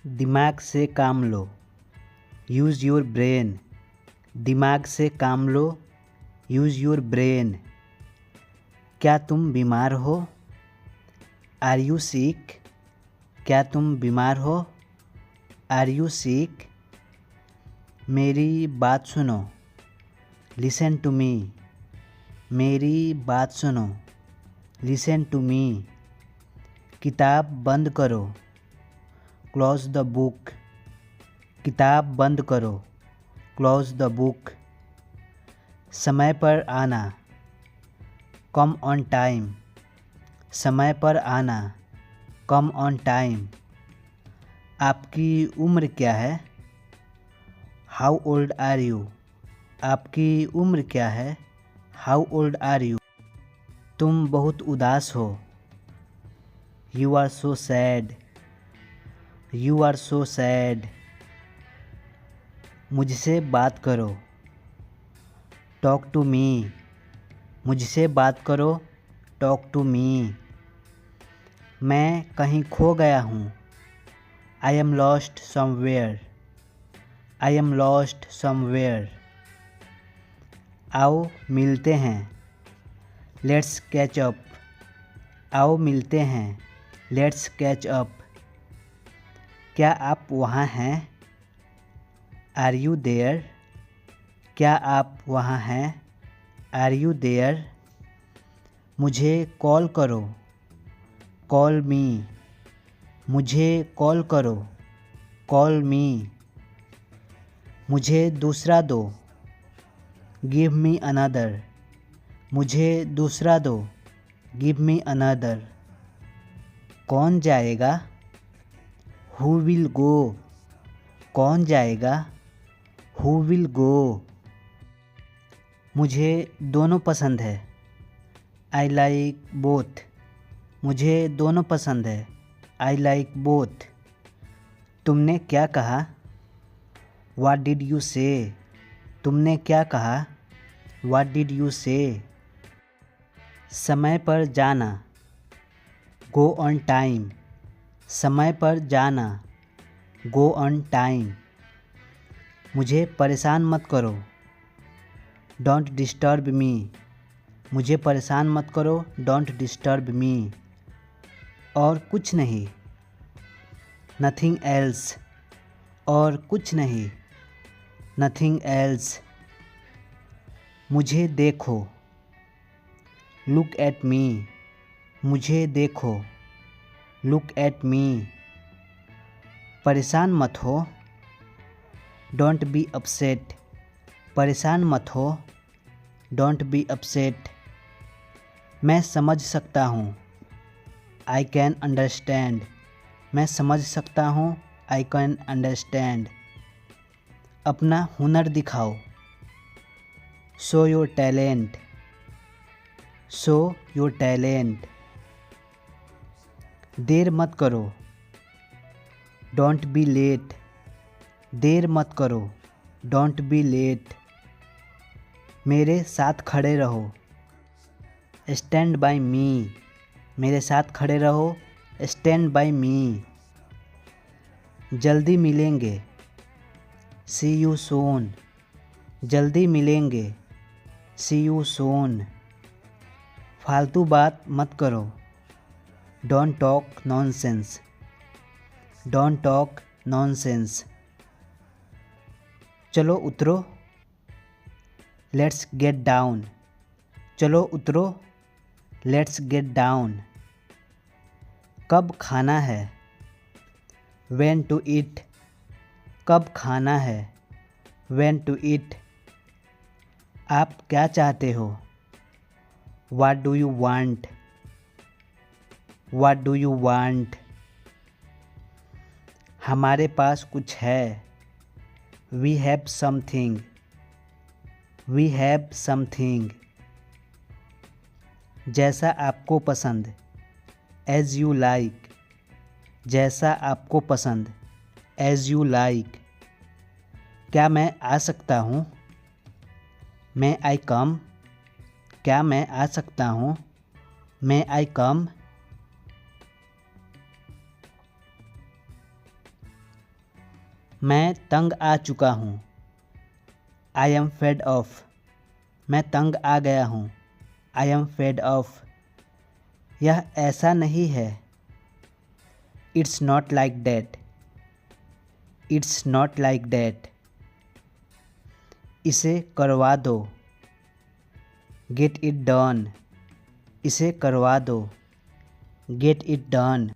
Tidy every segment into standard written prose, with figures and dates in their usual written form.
दिमाग से काम लो, यूज़ योर ब्रेन। दिमाग से काम लो, यूज़ योर ब्रेन। क्या तुम बीमार हो? Are you sick? क्या तुम बीमार हो? Are you sick? मेरी बात सुनो, लिसन टू मी। मेरी बात सुनो, लिसन टू मी। किताब बंद करो, क्लोज द बुक। किताब बंद करो, क्लोज द बुक। समय पर आना, कम ऑन टाइम। समय पर आना, कम ऑन टाइम। आपकी उम्र क्या है? How old are you? आपकी उम्र क्या है? How old are you? तुम बहुत उदास हो। You are so sad. You are so sad. मुझसे बात करो, टॉक टू मी। मुझसे बात करो, टॉक टू मी। मैं कहीं खो गया हूँ। I am lost somewhere. I am lost somewhere. आओ मिलते हैं, लेट्स कैच अप। आओ मिलते हैं, लेट्स कैच अप। क्या आप वहाँ हैं? Are you there? क्या आप वहाँ हैं? Are you there? मुझे कॉल करो, कॉल मी। मुझे कॉल करो, कॉल मी। मुझे दूसरा दो, गिव मी अनदर। मुझे दूसरा दो, गिव मी अनदर। कौन जाएगा? Who will go? कौन जाएगा? Who will go? मुझे दोनों पसंद है। I like both. मुझे दोनों पसंद है। I like both. तुमने क्या कहा? व्हाट डिड यू से? तुमने क्या कहा? व्हाट डिड यू से? समय पर जाना, गो ऑन टाइम। समय पर जाना, गो ऑन टाइम। मुझे परेशान मत करो, डोंट डिस्टर्ब मी। मुझे परेशान मत करो, डोंट डिस्टर्ब मी। और कुछ नहीं, नथिंग एल्स। और कुछ नहीं, नथिंग एल्स। मुझे देखो, लुक एट मी। मुझे देखो, लुक एट मी। परेशान मत हो, डोंट बी अपसेट। परेशान मत हो, डोंट बी अपसेट। मैं समझ सकता हूँ, आई कैन अंडरस्टैंड। मैं समझ सकता हूँ, आई कैन अंडरस्टैंड। अपना हुनर दिखाओ, show your talent. Show your talent. देर मत करो, डोंट बी लेट। देर मत करो, डोंट बी लेट। मेरे साथ खड़े रहो, स्टैंड बाय मी। मेरे साथ खड़े रहो, स्टैंड बाय मी। जल्दी मिलेंगे, सी यू सून। जल्दी मिलेंगे, सी यू सून। फालतू बात मत करो, don't talk nonsense. Don't talk nonsense. चलो उतरो, लेट्स गेट डाउन। चलो उतरो, लेट्स गेट डाउन। कब खाना है? When to eat. कब खाना है? When to eat. आप क्या चाहते हो? What do you want? What do you want? हमारे पास कुछ है, we have something. We have something. जैसा आपको पसंद, एज यू लाइक। जैसा आपको पसंद, एज यू लाइक। क्या मैं आ सकता हूँ? मे आई कम। क्या मैं आ सकता हूँ? मे आई कम। मैं तंग आ चुका हूँ। I am fed of. मैं तंग आ गया हूँ। I am fed of. यह ऐसा नहीं है। It's not like that. It's not like that. इसे करवा दो। Get it done. इसे करवा दो। Get it done.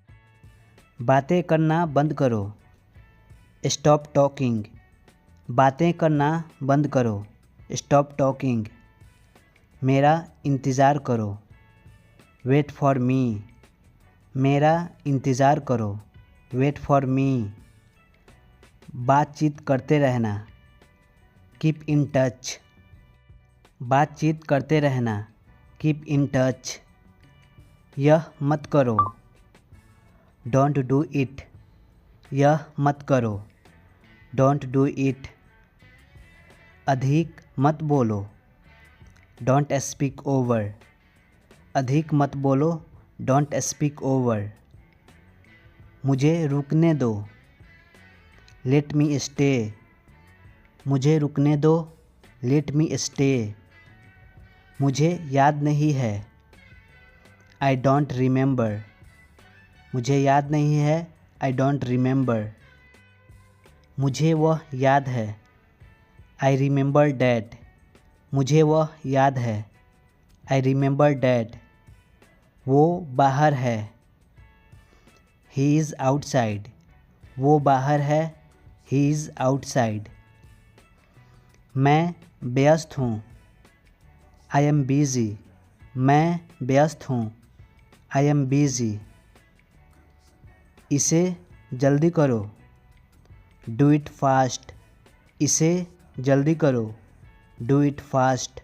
बातें करना बंद करो। Stop talking. बातें करना बंद करो। Stop talking. मेरा इंतज़ार करो। Wait for me. मेरा इंतज़ार करो। Wait for me. बातचीत करते रहना। Keep in touch. बातचीत करते रहना। Keep in touch. यह मत करो। Don't do it. यह मत करो। Don't do it. अधिक मत बोलो। Don't speak over. अधिक मत बोलो। Don't speak over. मुझे रुकने दो। Let me stay. मुझे रुकने दो। Let me stay. मुझे याद नहीं है। I don't remember. मुझे याद नहीं है। I don't remember. मुझे वह याद है। I remember that. मुझे वह याद है। I remember that. वो बाहर है। He is outside. वो बाहर है। He is outside. मैं व्यस्त हूँ। I am busy. मैं व्यस्त हूँ। I am busy. इसे जल्दी करो। Do it fast. इसे जल्दी करो। Do it fast.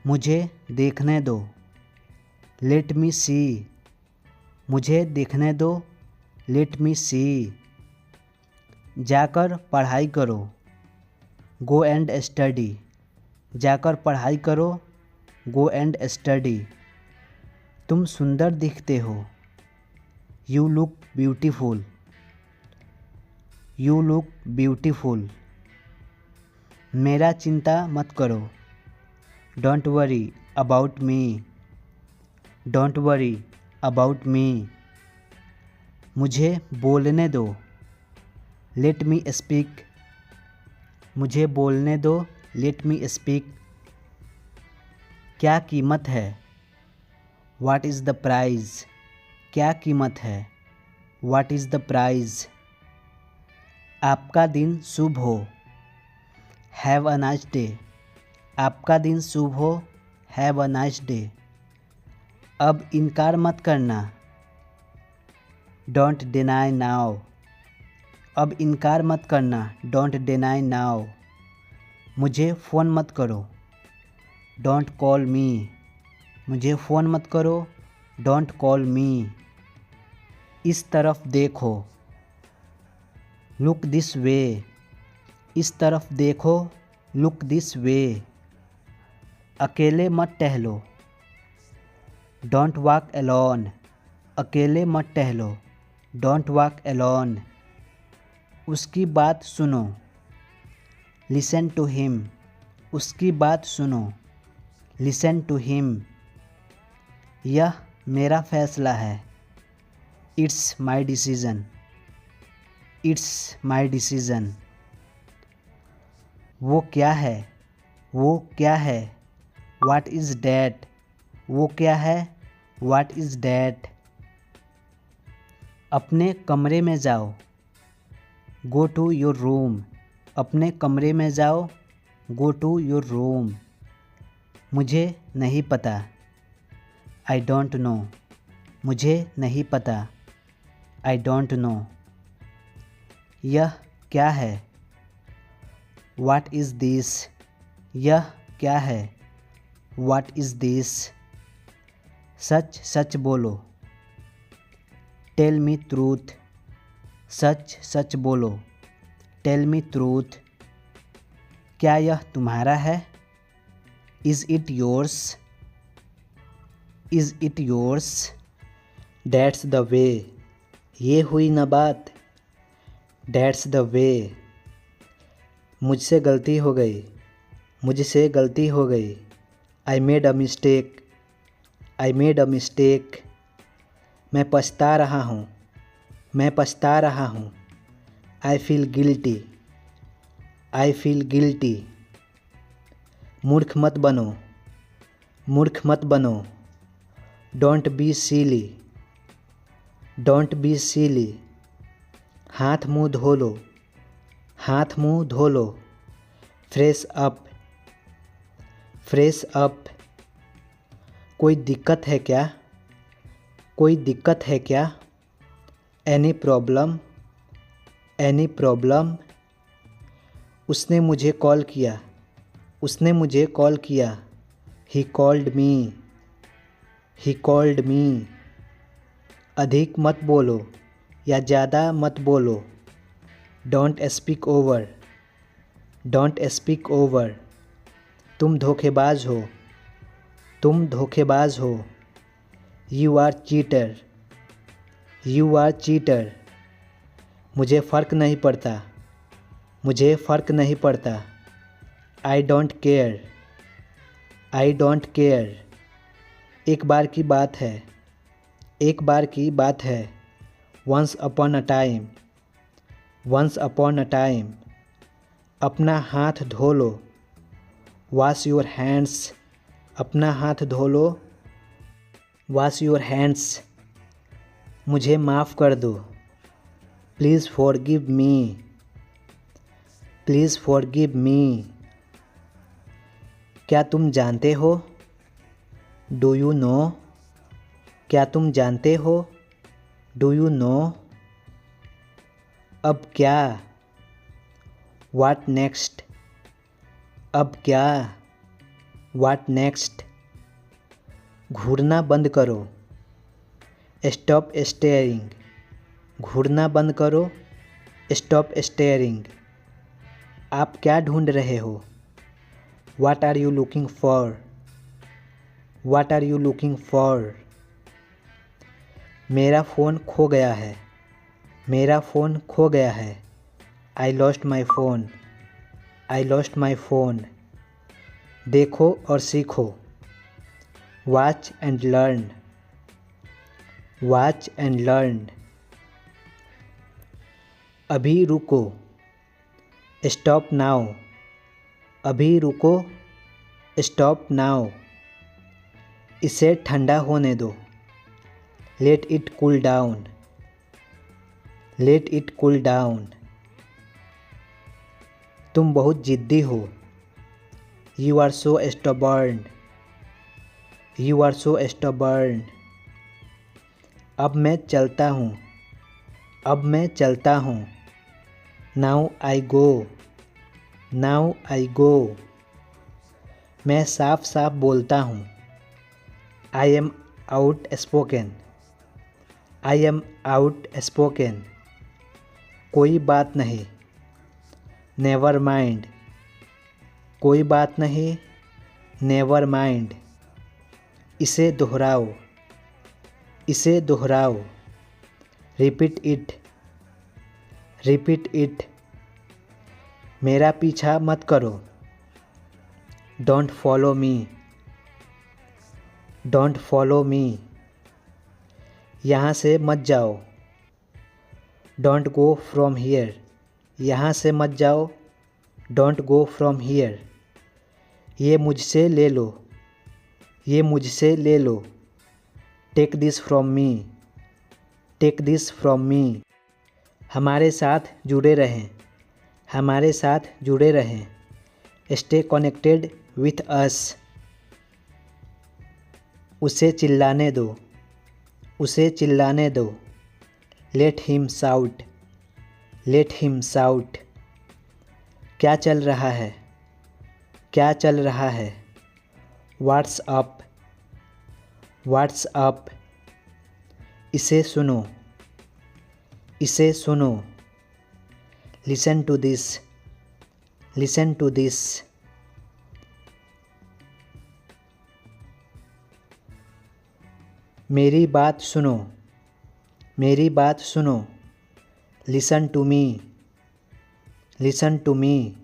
मुझे देखने दो। लेट मी सी। मुझे देखने दो। Let me see. जाकर पढ़ाई करो। Go and study. जाकर पढ़ाई करो। Go and study. तुम सुंदर दिखते हो। You look beautiful. You look beautiful. मेरा चिंता मत करो। Don't worry about me. Don't worry about me. मुझे बोलने दो। Let me speak. मुझे बोलने दो। Let me speak. क्या कीमत है। What is the price. क्या कीमत है। What is the price. आपका दिन शुभ हो। Have a nice day. आपका दिन शुभ हो। Have a nice day. अब इनकार मत करना। Don't deny now. अब इनकार मत करना। Don't deny now. मुझे फ़ोन मत करो। Don't call me. मुझे फ़ोन मत करो। Don't call me. इस तरफ देखो। Look this way. इस तरफ देखो। Look this way. अकेले मत टहलो। Don't walk alone. अकेले मत टहलो। Don't walk alone. उसकी बात सुनो। Listen to him. उसकी बात सुनो। Listen to him. यह मेरा फैसला है। It's my decision. It's my decision. वो क्या है। वो क्या है। What is that. वो क्या है। What is that. अपने कमरे में जाओ। Go to your room. अपने कमरे में जाओ। Go to your room. मुझे नहीं पता। I don't know. मुझे नहीं पता। I don't know. यह क्या है। What is this. यह क्या है। What is this. सच सच बोलो। Tell me truth. सच सच बोलो। Tell me truth. क्या यह तुम्हारा है। Is it yours. Is it yours. That's the way. ये हुई न बात। That's the way. मुझसे गलती हो गई, मुझसे गलती हो गई. I made a mistake. I made a mistake. मैं पछता रहा हूँ, मैं पछता रहा हूँ. I feel guilty. I feel guilty. मूर्ख मत बनो, मूर्ख मत बनो. Don't be silly. Don't be silly. हाथ मुँह धो लो, हाथ मुँह धो लो. Fresh up. Fresh up. कोई दिक्कत है क्या, कोई दिक्कत है क्या. Any problem. Any problem. उसने मुझे कॉल किया, उसने मुझे कॉल किया. He called me. He called me. अधिक मत बोलो या ज़्यादा मत बोलो. Don't speak over. Don't speak over. तुम धोखेबाज हो, तुम धोखेबाज हो. You are cheater. You are cheater. मुझे फ़र्क नहीं पड़ता, मुझे फ़र्क नहीं पड़ता. I don't care. I don't care. एक बार की बात है, एक बार की बात है. Once upon a time. Once upon a time. अपना हाथ धो लो. Wash your hands. अपना हाथ धो लो. Wash your hands. मुझे माफ़ कर दो. Please forgive me. Please forgive me. क्या तुम जानते हो? Do you know? क्या तुम जानते हो? Do you know? अब क्या? What next? अब क्या? What next? घूरना बंद करो. Stop staring. घूरना बंद करो. Stop staring. आप क्या ढूंढ रहे हो? What are you looking for? What are you looking for? मेरा फ़ोन खो गया है, मेरा फ़ोन खो गया है. I lost my phone. I lost my phone. देखो और सीखो. Watch and learn. Watch and learn. अभी रुको. Stop now. अभी रुको. Stop now. इसे ठंडा होने दो. Let it cool down. Let it cool down. तुम बहुत ज़िद्दी हो. You are so stubborn. You are so stubborn. अब मैं चलता हूँ, अब मैं चलता हूँ. Now I go. Now I go. मैं साफ साफ बोलता हूँ. I am outspoken. I am outspoken. कोई बात नहीं. Never mind. कोई बात नहीं. Never mind. इसे दोहराओ, इसे दोहराओ. Repeat it. Repeat it. मेरा पीछा मत करो. Don't follow me. Don't follow me. यहाँ से मत जाओ. Don't go from here. यहाँ से मत जाओ. Don't go from here. ये मुझसे ले लो, ये मुझसे ले लो. Take this from me. Take this from me. हमारे साथ जुड़े रहें, हमारे साथ जुड़े रहें. Stay connected with us. उसे चिल्लाने दो, उसे चिल्लाने दो. Let him shout. Let him shout. क्या चल रहा है, क्या चल रहा है. What's up. What's up. इसे सुनो, इसे सुनो. Listen to this. Listen to this. मेरी बात सुनो, मेरी बात सुनो. Listen to me. Listen to me,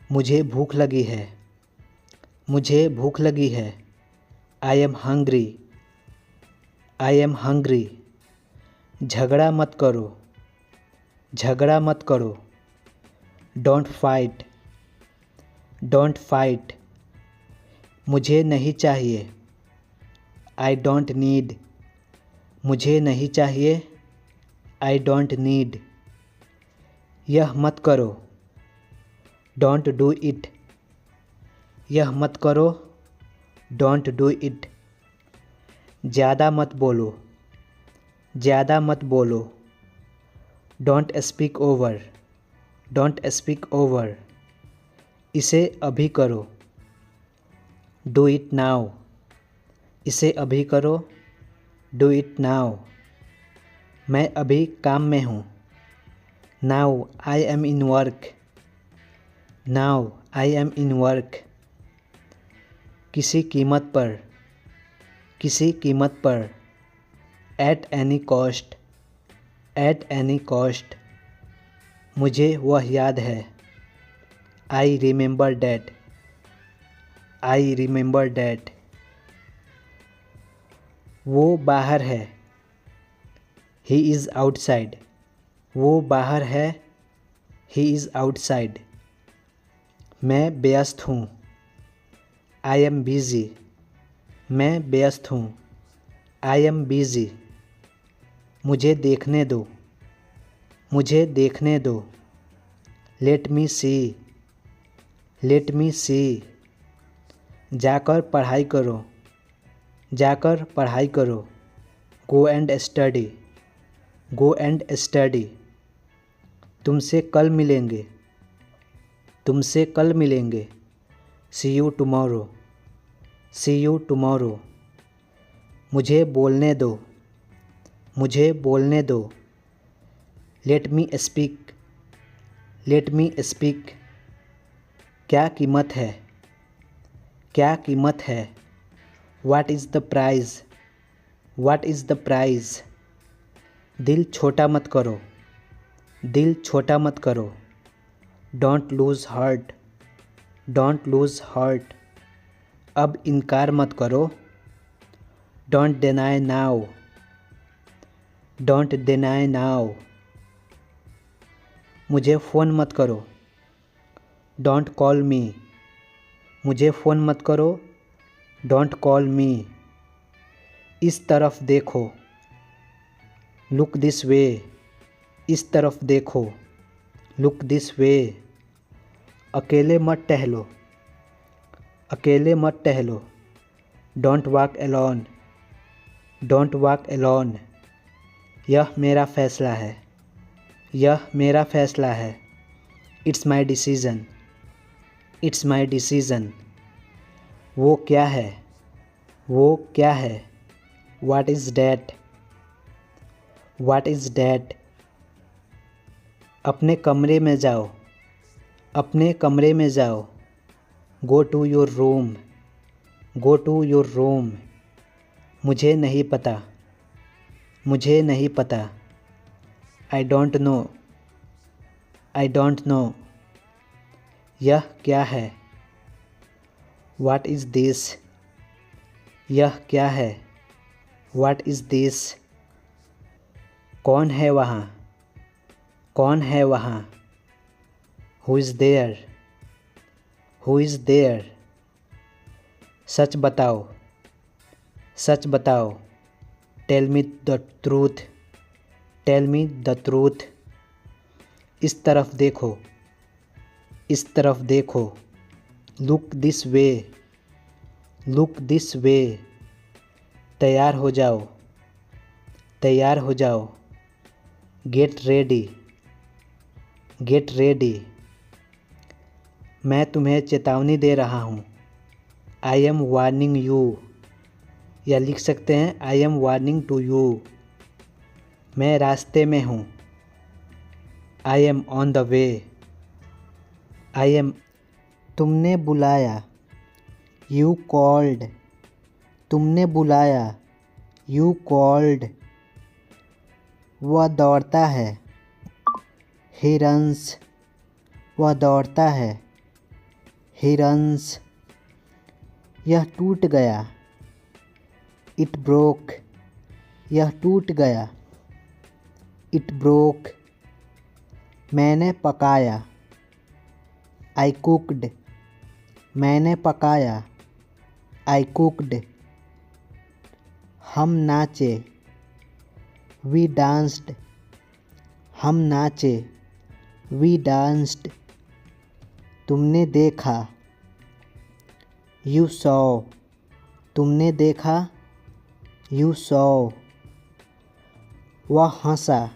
मुझे भूख लगी है, मुझे भूख लगी है। I am hungry, I am hungry. झगड़ा मत करो, झगड़ा मत करो। Don't fight, don't fight. मुझे नहीं चाहिए, आई डोंट नीड, मुझे नहीं चाहिए, आई डोंट नीड। यह मत करो, डोंट डू इट, यह मत करो, डोंट डू इट। ज़्यादा मत बोलो, ज़्यादा मत बोलो। Don't speak over, don't speak over. इसे अभी करो, डू इट नाउ, इसे अभी करो, डू इट नाउ। मैं अभी काम में हूँ, now I M in work, now I M in work. किसी कीमत पर, किसी कीमत पर। At any cost, at any cost. मुझे वह याद है, I remember that, I remember that. वो बाहर है, ही इज़ आउटसाइड, वो बाहर है, ही इज़ आउटसाइड। मैं व्यस्त हूँ, आई एम बिज़ी, मैं व्यस्त हूँ, आई एम बिज़ी। मुझे देखने दो, मुझे देखने दो। Let me see, let me see. जाकर पढ़ाई करो, जाकर पढ़ाई करो। Go and study, go and study. तुमसे कल मिलेंगे, तुमसे कल मिलेंगे। See you tomorrow, see you tomorrow. मुझे बोलने दो, मुझे बोलने दो। Let me speak, let me speak. क्या कीमत है, क्या कीमत है। What is the prize, what is the prize. दिल छोटा मत करो, दिल छोटा मत करो। Don't loose heart, don't lose heart. अब इनकार मत करो, don't deny now, don't deny now. मुझे फ़ोन मत करो, डोंट कॉल मी, मुझे फ़ोन मत करो, डोंट कॉल मी। इस तरफ देखो, लुक दिस वे, इस तरफ देखो, लुक दिस वे। अकेले मत टहलो, अकेले मत टहलो। Don't walk alone, don't walk alone. यह मेरा फ़ैसला है, यह मेरा फ़ैसला है। It's my decision, it's my decision. वो क्या है, वो क्या है। What is that, what is that. अपने कमरे में जाओ, अपने कमरे में जाओ। Go to your room, go to your room. मुझे नहीं पता, मुझे नहीं पता। I don't know, I don't know. यह क्या है, व्हाट इज़ दिस। यह क्या है, व्हाट इज़ दिस। कौन है वहाँ, कौन है वहाँ। Who is there, who is there. सच बताओ, सच बताओ। Tell me the truth, tell me the truth. इस तरफ देखो, इस तरफ देखो। Look this way, look this way. तैयार हो जाओ, तैयार हो जाओ। Get ready, get ready. मैं तुम्हें चेतावनी दे रहा हूँ, आई एम वार्निंग यू। या लिख सकते हैं I am warning to you. मैं रास्ते में हूँ, I am on the way, I am. तुमने बुलाया, यू कॉल्ड, तुमने बुलाया, यू कॉल्ड। वह दौड़ता है, ही रन्स, वह दौड़ता है। He runs. यह टूट गया। It broke. यह टूट गया। It broke. मैंने पकाया। I cooked. मैंने पकाया। I cooked. हम नाचे। We danced. हम नाचे। We danced. तुमने देखा। You saw. तुमने देखा। You saw. वह हंसा।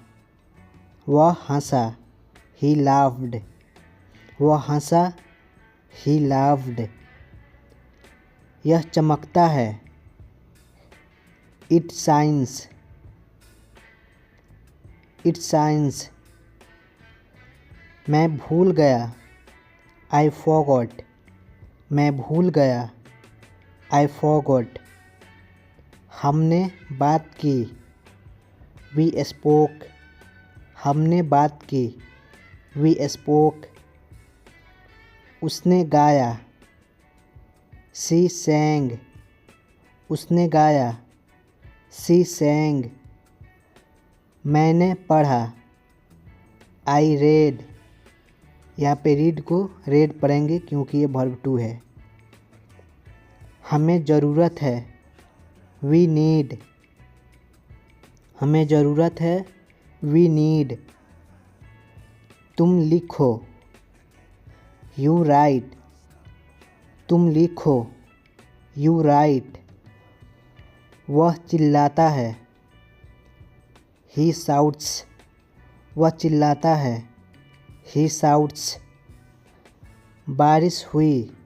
वह हंसा। ही लाफ्ड। वह हंसा। ही लाफ्ड। यह चमकता है। It shines. It shines. मैं भूल गया। I forgot. मैं भूल गया। I forgot. हमने बात की। We spoke. हमने बात की। We spoke. उसने गाया। She sang. उसने गाया। She sang. मैंने पढ़ा। I read. यहाँ पे रीड को रेड पढ़ेंगे क्योंकि ये वर्ब टू है। हमें ज़रूरत है। We need. हमें ज़रूरत है। We need. तुम लिखो। You write. तुम लिखो। You write. वह चिल्लाता है। He shouts. वह चिल्लाता है। He shouts. बारिश हुई।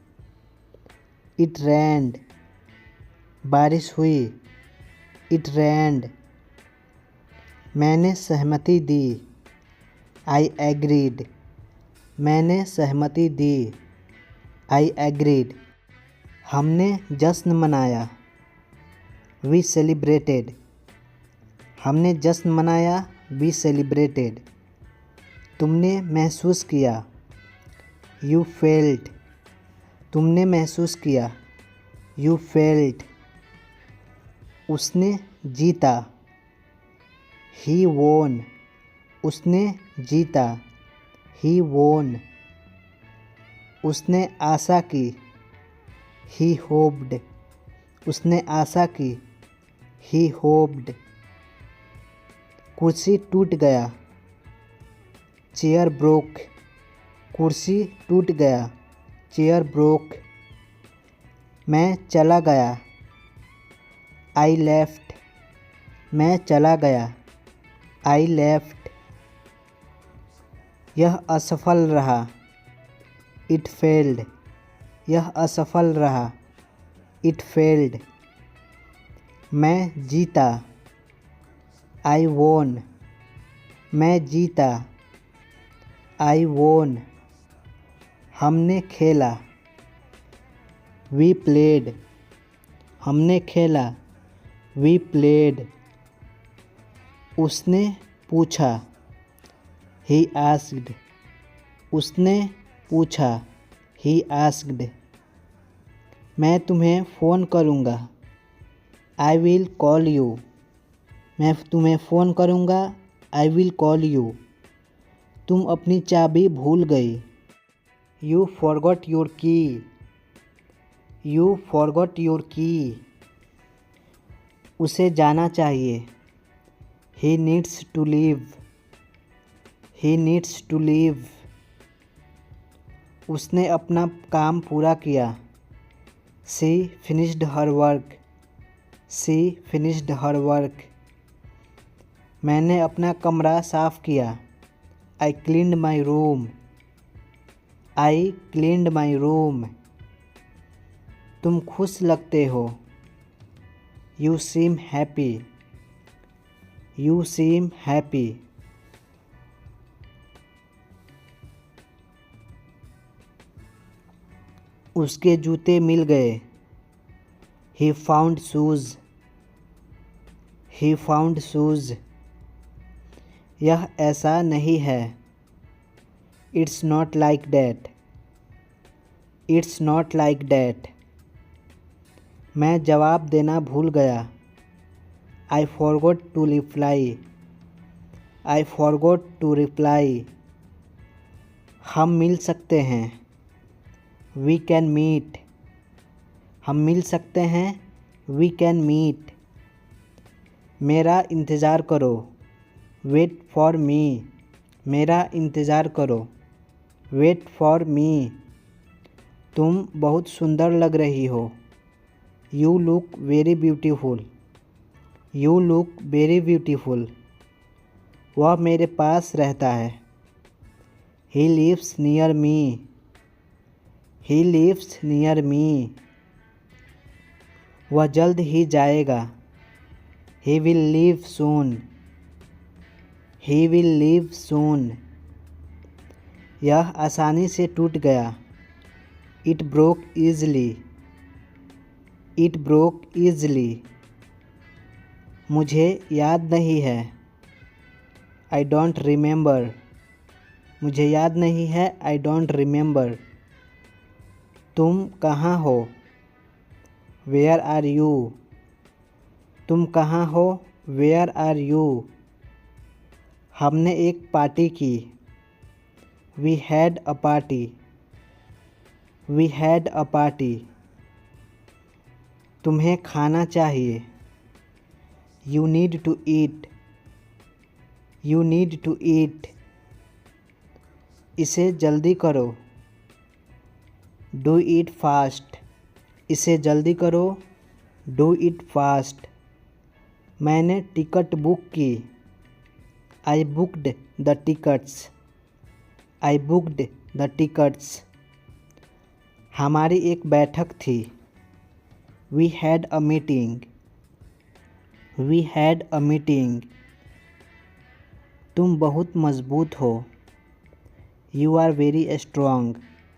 It rained. बारिश हुई। It rained. मैंने सहमति दी। I agreed. मैंने सहमति दी। I agreed. हमने जश्न मनाया। We celebrated. हमने जश्न मनाया। We celebrated. तुमने महसूस किया। You felt. तुमने महसूस किया। You felt. उसने जीता। ही वोन। उसने जीता। ही वोन। उसने आशा की। ही होप्ड। उसने आशा की। ही होप्ड। कुर्सी टूट गया। Chair broke. कुर्सी टूट गया। Chair broke. मैं चला गया। I left. मैं चला गया। I left. यह असफल रहा। It failed. यह असफल रहा। It failed. मैं जीता। आई वोन। मैं जीता। आई वोन। हमने खेला। We played. हमने खेला। We played. उसने पूछा। He asked. उसने पूछा। He asked. मैं तुम्हें फ़ोन करूँगा। I will call you. मैं तुम्हें फ़ोन करूँगा। I will call you. तुम अपनी चाबी भूल गई। You forgot your key. You forgot your key. उसे जाना चाहिए। He needs to leave. He needs to leave. उसने अपना काम पूरा किया। She finished her work. She finished her work. मैंने अपना कमरा साफ़ किया। I cleaned my room. I cleaned my room. तुम खुश लगते हो। You seem happy. You seem happy. उसके जूते मिल गए। He found shoes. He found shoes. यह ऐसा नहीं है। It's not like that, it's not like that. मैं जवाब देना भूल गया, I forgot to reply, I forgot to reply. हम मिल सकते हैं, वी कैन मीट, हम मिल सकते हैं, वी कैन मीट। मेरा इंतज़ार करो, वेट फॉर मी, मेरा इंतज़ार करो, वेट फॉर मी। तुम बहुत सुंदर लग रही हो, you look very beautiful, you look very beautiful. वह मेरे पास रहता है, he lives near me, he lives near me. वह जल्द ही जाएगा, he will leave soon, he will leave soon. यह आसानी से टूट गया, it broke easily, it broke easily. मुझे याद नहीं है, आई डोंट रिमेंबर, मुझे याद नहीं है, आई डोंट रिमेंबर। तुम कहाँ हो, वेयर आर यू, तुम कहाँ हो, वेयर आर यू। हमने एक पार्टी की, we had a party, we had a party. तुम्हें खाना चाहिए, you need to eat, you need to eat. इसे जल्दी करो, डू इट फास्ट, इसे जल्दी करो, डू इट फास्ट। मैंने टिकट बुक की, I booked the tickets, I booked the tickets. हमारी एक बैठक थी, we had a meeting, we had a meeting. तुम बहुत मज़बूत हो, यू आर वेरी स्ट्रॉन्ग,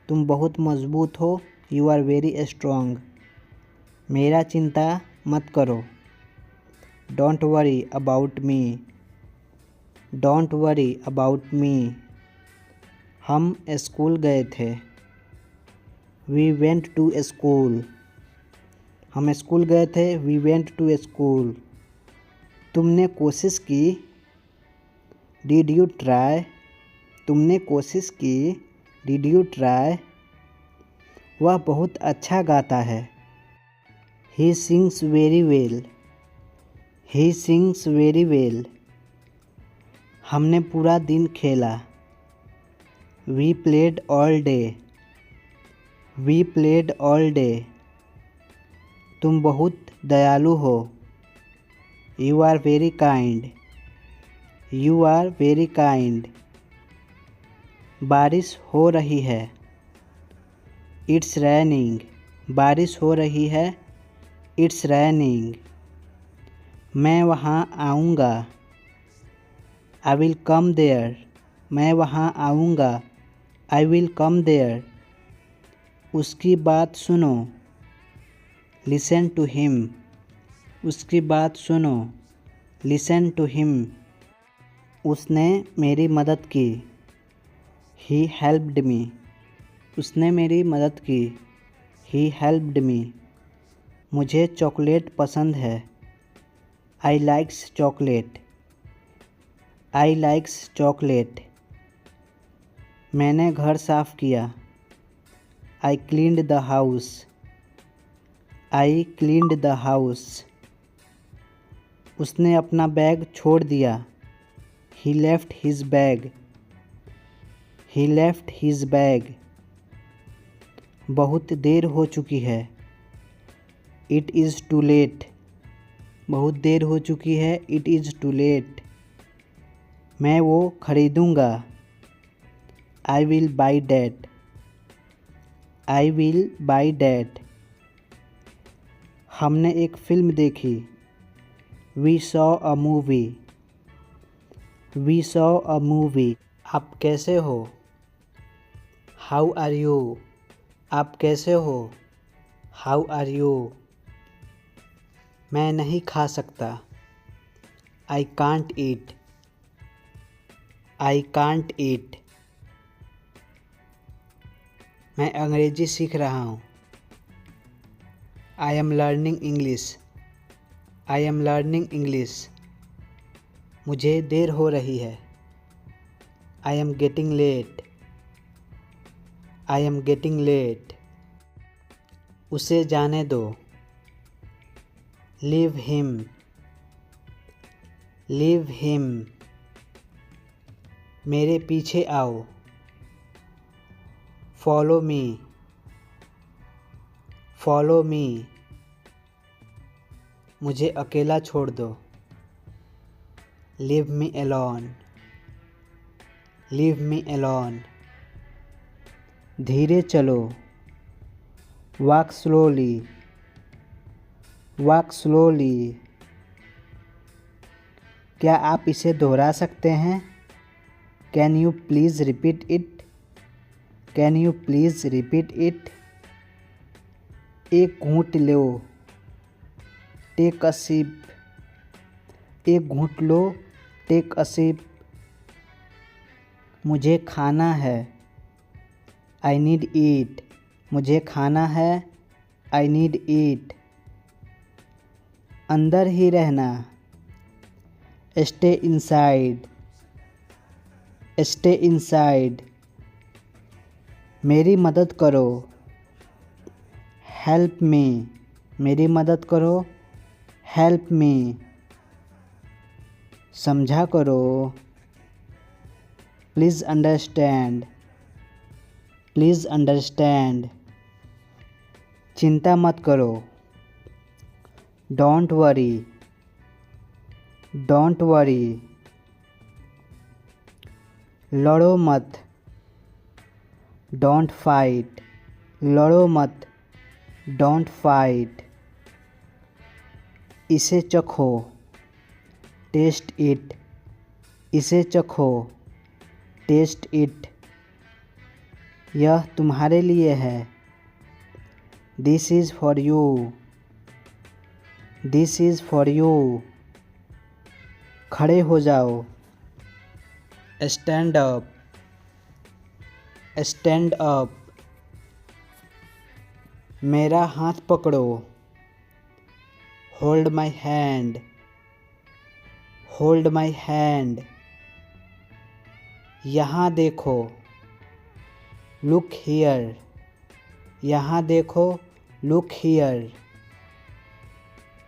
तुम बहुत मज़बूत हो, यू आर वेरी स्ट्रॉन्ग। मेरा चिंता मत करो, don't worry about me, don't worry about मी। हम स्कूल गए थे, वी वेंट टू स्कूल, हम स्कूल गए थे, वी वेंट टू स्कूल। तुमने कोशिश की, डिड यू ट्राई, तुमने कोशिश की, डिड यू ट्राई। वह बहुत अच्छा गाता है, he sings very well, he sings very well. हमने पूरा दिन खेला, we played all day, we played all day. तुम बहुत दयालु हो, you are very kind, you are very kind. बारिश हो रही है, इट्स रैनिंग, बारिश हो रही है, इट्स रैनिंग। मैं वहाँ आऊँगा, आई विल कम देयर, मैं वहाँ आऊँगा, आई विल कम देयर। उसकी बात सुनो, लिसन टू हिम, उसकी बात सुनो, लिसन टू हिम। उसने मेरी मदद की, ही हेल्प्ड मी, उसने मेरी मदद की, ही हेल्प्ड मी। मुझे चॉकलेट पसंद है, I likes chocolate, I likes chocolate. मैंने घर साफ़ किया, I cleaned the house, I cleaned the house. उसने अपना बैग छोड़ दिया, he left his bag, he left his bag. बहुत देर हो चुकी है, इट इज़ टू लेट, बहुत देर हो चुकी है, इट इज़ टू लेट। मैं वो खरीदूँगा, I will buy that, I will buy that. हमने एक फ़िल्म देखी, we saw a movie, we saw a movie. आप कैसे हो, हाउ आर यू, आप कैसे हो, हाउ आर यू। मैं नहीं खा सकता, I can't eat, I can't eat. मैं अंग्रेजी सीख रहा हूँ। I am learning English. I am learning English. मुझे देर हो रही है। I am getting late. I am getting late. उसे जाने दो। Leave him. Leave him. मेरे पीछे आओ। Follow me. Follow me. मुझे अकेला छोड़ दो। Leave me alone. Leave me alone. धीरे चलो। Walk slowly. Walk slowly. क्या आप इसे दोहरा सकते हैं? Can you please repeat it? Can you please repeat it? एक घूंट लो। Take a SIP. एक घूंट लो। Take a SIP. मुझे खाना है। आई नीड ईट। मुझे खाना है। आई नीड ईट। अंदर ही रहना। Stay inside. Stay inside. मेरी मदद करो। Help me. मेरी मदद करो। Help me. समझा करो। Please understand. Please understand. चिंता मत करो। Don't worry. Don't worry. लड़ो मत। Don't fight. लड़ो मत। Don't fight. इसे चखो। Test it. इसे चखो। Test it. यह तुम्हारे लिए है। This is for you. This is for you. खड़े हो जाओ। Stand up. Stand up. मेरा हाथ पकड़ो। Hold my hand. Hold my hand. यहाँ देखो। Look here. यहाँ देखो। Look here.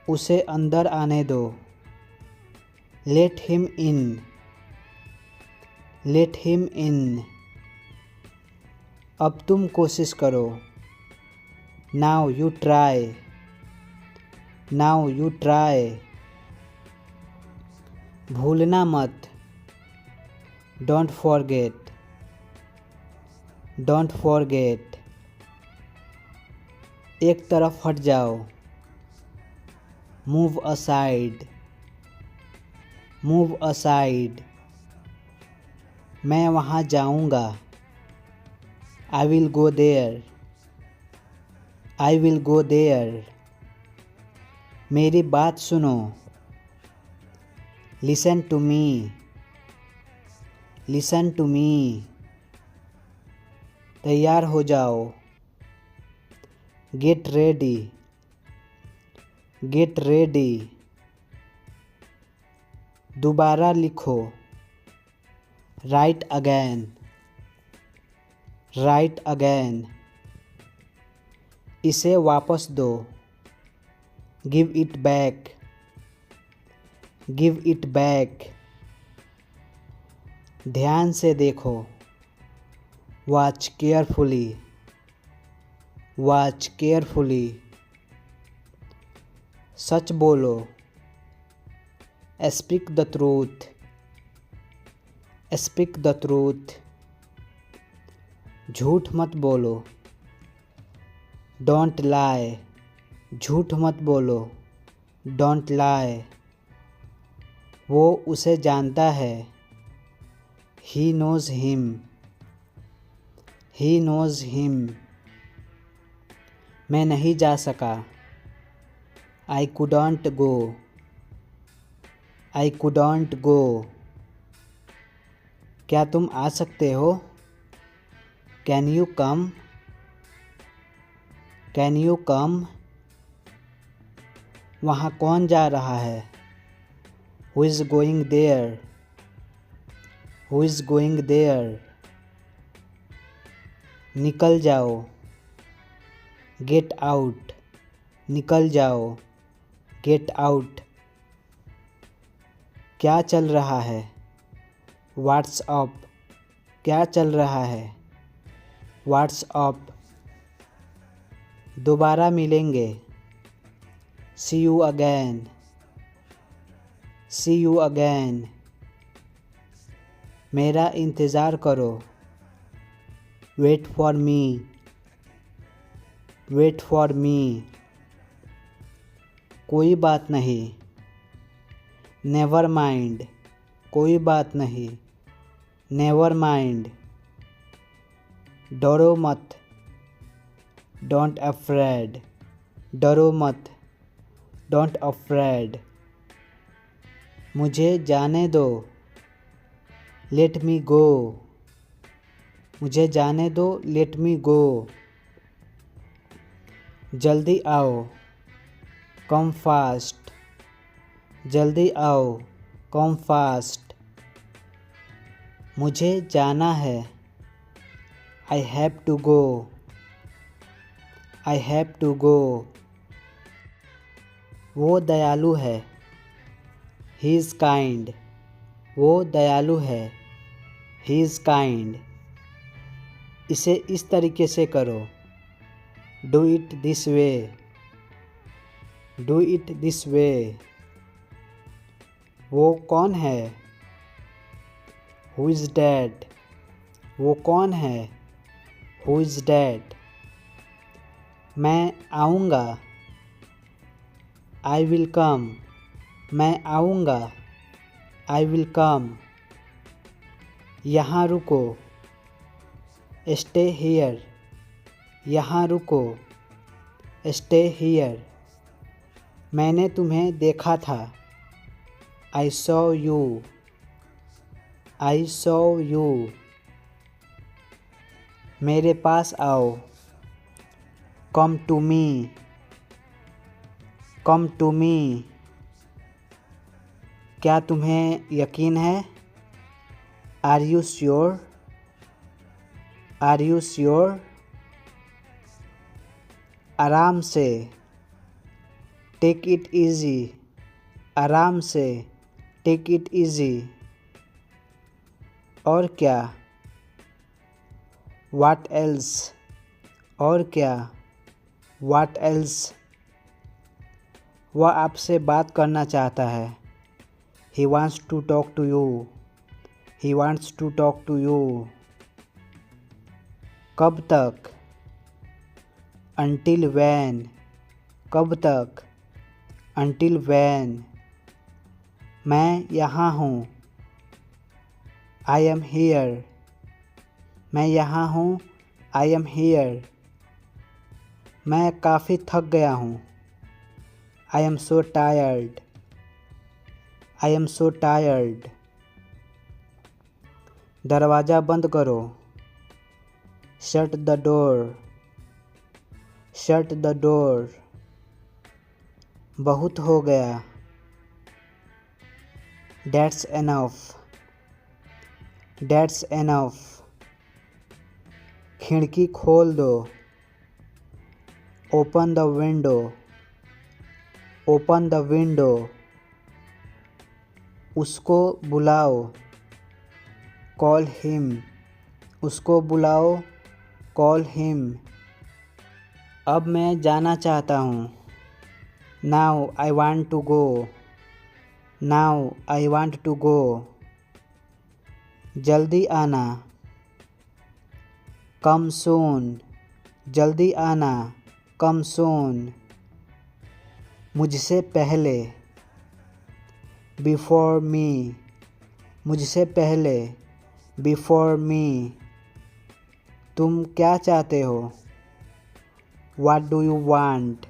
उसे अंदर आने दो। Let him in. Let him in. अब तुम कोशिश करो। Now you try. Now you try. भूलना मत। Don't forget. Don't forget. एक तरफ हट जाओ। Move aside. Move aside. मैं वहाँ जाऊँगा। I will go there. I will go there. मेरी बात सुनो। Listen to me. Listen to me. तैयार हो जाओ। Get ready. Get ready. दोबारा लिखो। Write again. Write again. इसे वापस दो। Give it back. Give it back. ध्यान से देखो। Watch carefully. Watch carefully. सच बोलो। Speak the truth. Speak the truth. झूठ मत बोलो। Don't lie. झूठ मत बोलो। Don't lie. वो उसे जानता है। He knows him. He knows him. मैं नहीं जा सका। I couldn't go. I couldn't go. क्या तुम आ सकते हो? Can you come? Can you come? वहाँ कौन जा रहा है? Who is going there? Who is going there? निकल जाओ। Get out. निकल जाओ। Get out. क्या चल रहा है? What's up? क्या चल रहा है? What's up? दोबारा मिलेंगे। See you again. See you again. मेरा इंतज़ार करो। Wait for me. Wait for me. कोई बात नहीं। Never mind. कोई बात नहीं। Never mind. डरो मत। Don't afraid. डरो मत। Don't afraid. मुझे जाने दो। Let me go. मुझे जाने दो। Let me go. जल्दी आओ। Come fast. जल्दी आओ। Come fast. मुझे जाना है। I have to go. I have to go. वो दयालु है। He is kind. वो दयालु है। He is kind. इसे इस तरीके से करो। Do it this way. Do it this way. वो कौन है? Who is that? वो कौन है? Who is that? मैं आऊँगा। I will come. मैं आऊँगा। I will come. यहाँ रुको। Stay here. यहाँ रुको। Stay here. मैंने तुम्हें देखा था। I saw you. I saw you. मेरे पास आओ। Come to me. Come to me. क्या तुम्हें यकीन है? Are you sure? Are you sure? आराम से। Take it easy. आराम से। Take it easy. और क्या? What else? और क्या? What else? वह आपसे बात करना चाहता है। He wants to talk to you. He wants to talk to you. कब तक? Until when? कब तक? Until when? मैं यहाँ हूँ। I am here. मैं यहाँ हूँ। I am here. मैं काफ़ी थक गया हूँ। I am so tired. I am so tired. दरवाज़ा बंद करो। Shut the door. Shut the door. बहुत हो गया। That's enough. That's enough. खिड़की खोल दो। Open the window. Open the window. उसको बुलाओ। Call him. उसको बुलाओ। Call him. अब मैं जाना चाहता हूँ। Now I want to go. Now I want to go. जल्दी आना। Come soon. जल्दी आना। Come soon. मुझसे पहले। Before me. मुझसे पहले। Before me. तुम क्या चाहते हो? What do you want?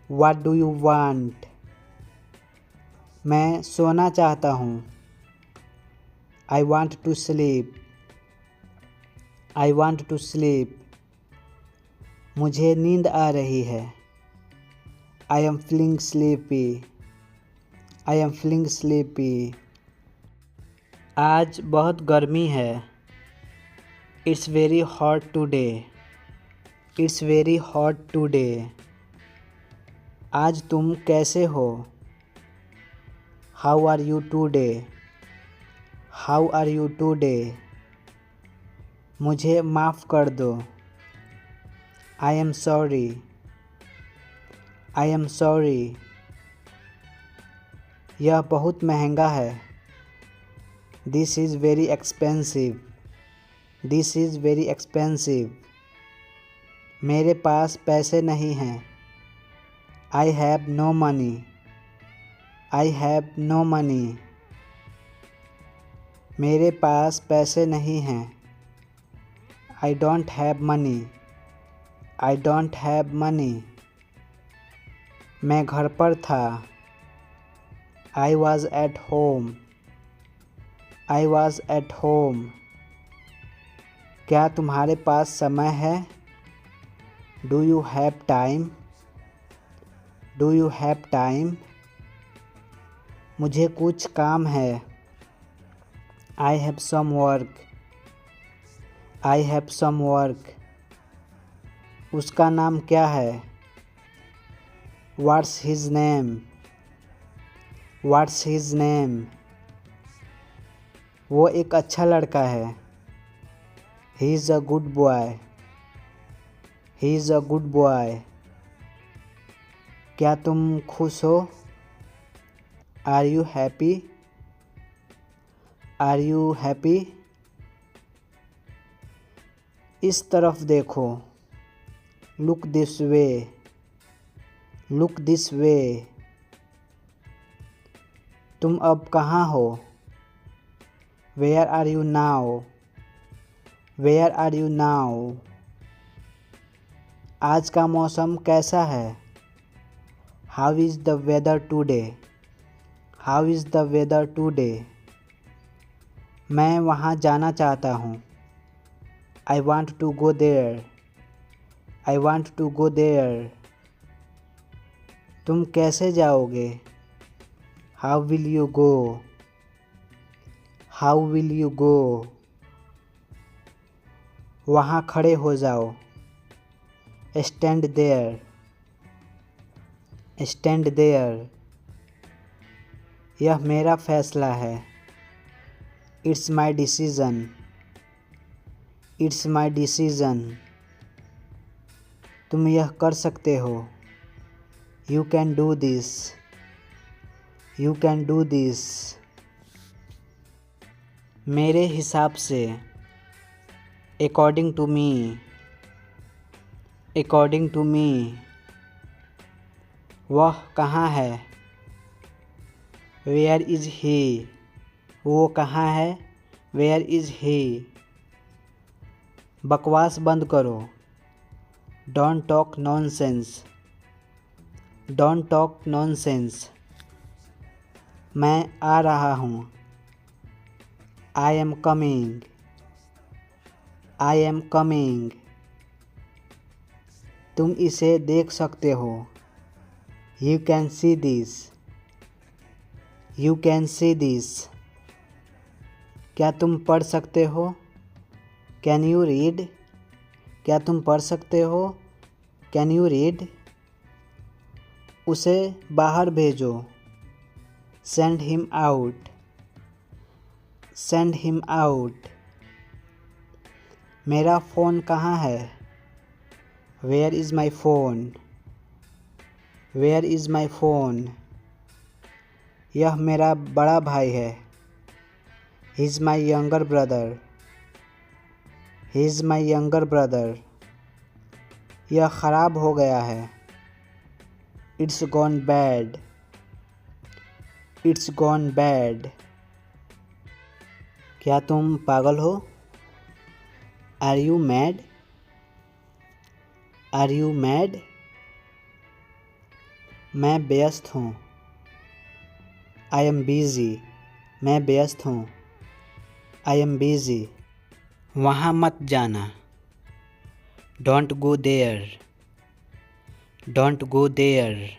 What do you want? मैं सोना चाहता हूँ। I want to sleep. I want to sleep. मुझे नींद आ रही है। I am feeling sleepy. I am feeling sleepy. आज बहुत गर्मी है। It's very hot today. It's very hot today. आज तुम कैसे हो? How are you today? How are you today? मुझे माफ़ कर दो। I am sorry. I am sorry. यह बहुत महंगा है। This is very expensive. This is very expensive. मेरे पास पैसे नहीं हैं। I have no money. I have no money. मेरे पास पैसे नहीं हैं। I don't have money. I don't have money. मैं घर पर था। I was at home. I was at home. क्या तुम्हारे पास समय है? Do you have time? Do you have time? मुझे कुछ काम है। I have some work. I have some work. उसका नाम क्या है? What's his name? What's his name? वो एक अच्छा लड़का है। He is a good boy. He is a good boy. क्या तुम खुश हो? Are you happy? Are you happy? इस तरफ देखो। Look this way. Look this way. तुम अब कहाँ हो? Where are you now? Where are you now? आज का मौसम कैसा है? How is the weather today? How is the weather today? मैं वहाँ जाना चाहता हूँ। I want to go there. I want to go there. तुम कैसे जाओगे? How will you go? How will you go? वहाँ खड़े हो जाओ। Stand there. Stand there. यह मेरा फैसला है। It's my decision. It's my decision. तुम यह कर सकते हो। You can do this. You can do this. मेरे हिसाब से। According to me. According to me. वह कहाँ है? Where is he? वो कहाँ है? Where is he? बकवास बंद करो। Don't talk nonsense. Don't talk nonsense. मैं आ रहा हूँ। I am coming. I am coming. तुम इसे देख सकते हो। You can see this. You can see this. क्या तुम पढ़ सकते हो? Can you read? क्या तुम पढ़ सकते हो? Can you read? उसे बाहर भेजो। Send him out. Send him out. मेरा फ़ोन कहाँ है? Where is my phone? Where is my phone? यह मेरा बड़ा भाई है। He is my younger brother. He is my younger brother. यह ख़राब हो गया है। It's gone bad. It's gone bad. क्या तुम पागल हो? Are you mad? Are you mad? मैं व्यस्त हूँ। I am busy. मैं व्यस्त हूँ। I am busy. वहाँ मत जाना। Don't go there. Don't go there.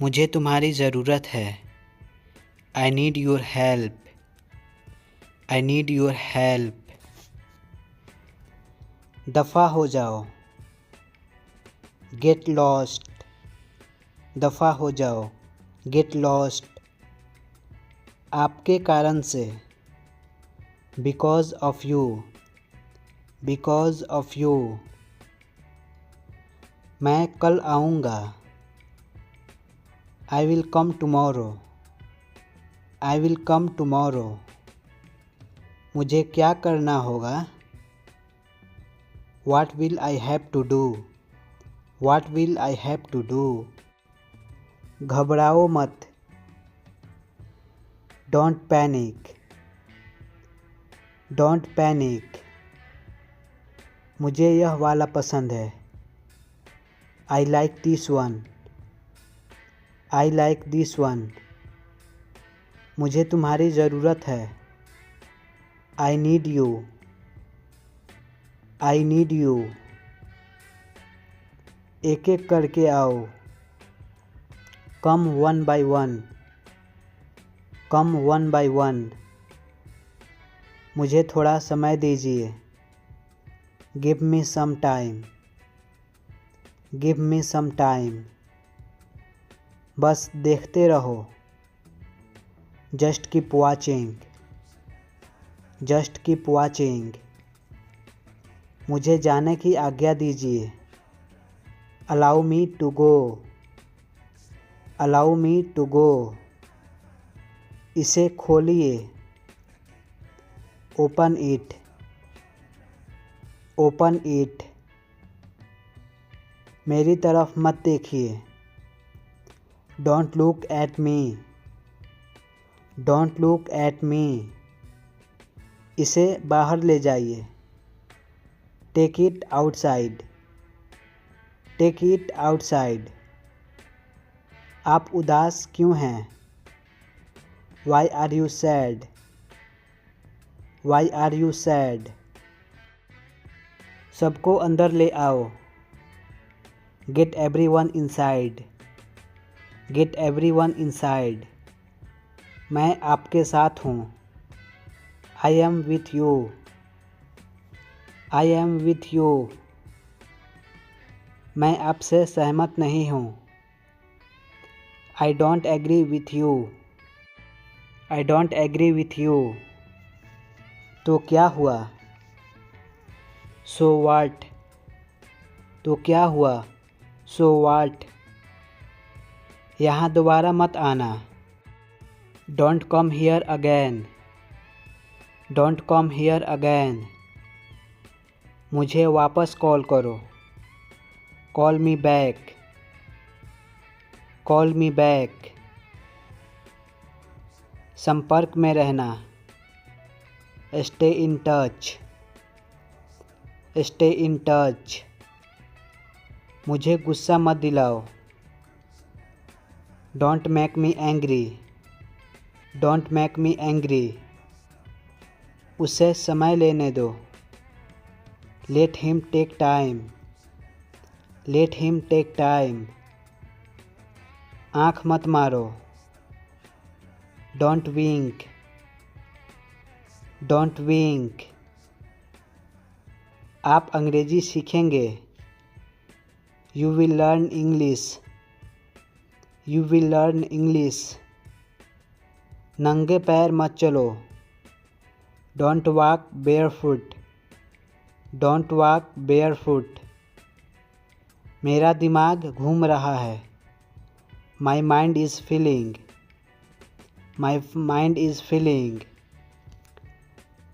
मुझे तुम्हारी ज़रूरत है। I need your help. I need your help. दफ़ा हो जाओ। Get lost. दफ़ा हो जाओ। Get lost. आपके कारण से। Because of you. Because of you. मैं कल आऊँगा। I will come tomorrow. I will come tomorrow. मुझे क्या करना होगा। What will I have to do? What will I have to do? घबराओ मत। Don't panic. Don't panic. मुझे यह वाला पसंद है। I like this one. I like this one. मुझे तुम्हारी ज़रूरत है। I need you. I need you. एक एक करके आओ। Come one by one. Come one by one. मुझे थोड़ा समय दीजिए। Give me some time. Give me some time. बस देखते रहो। Just keep watching. Just keep watching. मुझे जाने की आज्ञा दीजिए। Allow me to go. Allow me to go. इसे खोलिए। Open it. Open it. मेरी तरफ मत देखिए। Don't look at me. Don't look at me. इसे बाहर ले जाइए। Take it outside. Take it outside. आप उदास क्यों हैं? Why are you sad? Why are you sad? सबको अंदर ले आओ। Get everyone inside. Get everyone inside. मैं आपके साथ हूँ। I am with you. I am with you. मैं आपसे सहमत नहीं हूँ। I don't agree with you. I don't agree with you. तो क्या हुआ? So what? तो क्या हुआ? So what? यहाँ दोबारा मत आना। Don't come here again. Don't come here again. मुझे वापस कॉल करो। Call me back. Call me back. संपर्क में रहना। Stay in touch. Stay in touch. मुझे गुस्सा मत दिलाओ। Don't make me angry. Don't make me angry. उसे समय लेने दो। Let him take time. Let him take time. आँख मत मारो। Don't wink. Don't wink. आप अंग्रेजी सीखेंगे। You will learn English. You will learn English. नंगे पैर मत चलो। Don't walk barefoot. Don't walk barefoot. मेरा दिमाग घूम रहा है। My mind is feeling. My mind is feeling.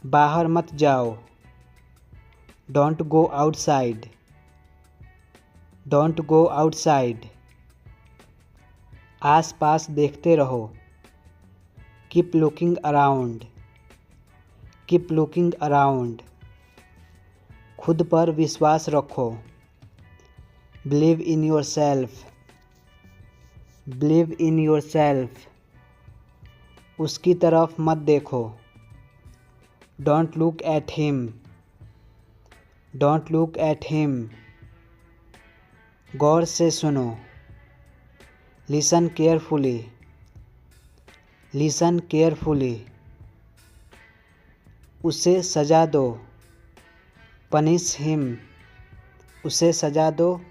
बाहर मत जाओ। Don't go outside. Don't go outside. आस पास देखते रहो। Keep looking around. Keep looking around. खुद पर विश्वास रखो। Believe in yourself. Believe in yourself. उसकी तरफ मत देखो। Don't look at him. Don't look at him. गौर से सुनो। Listen carefully. Listen carefully. उसे सजा दो। Punish him. उसे सजा दो।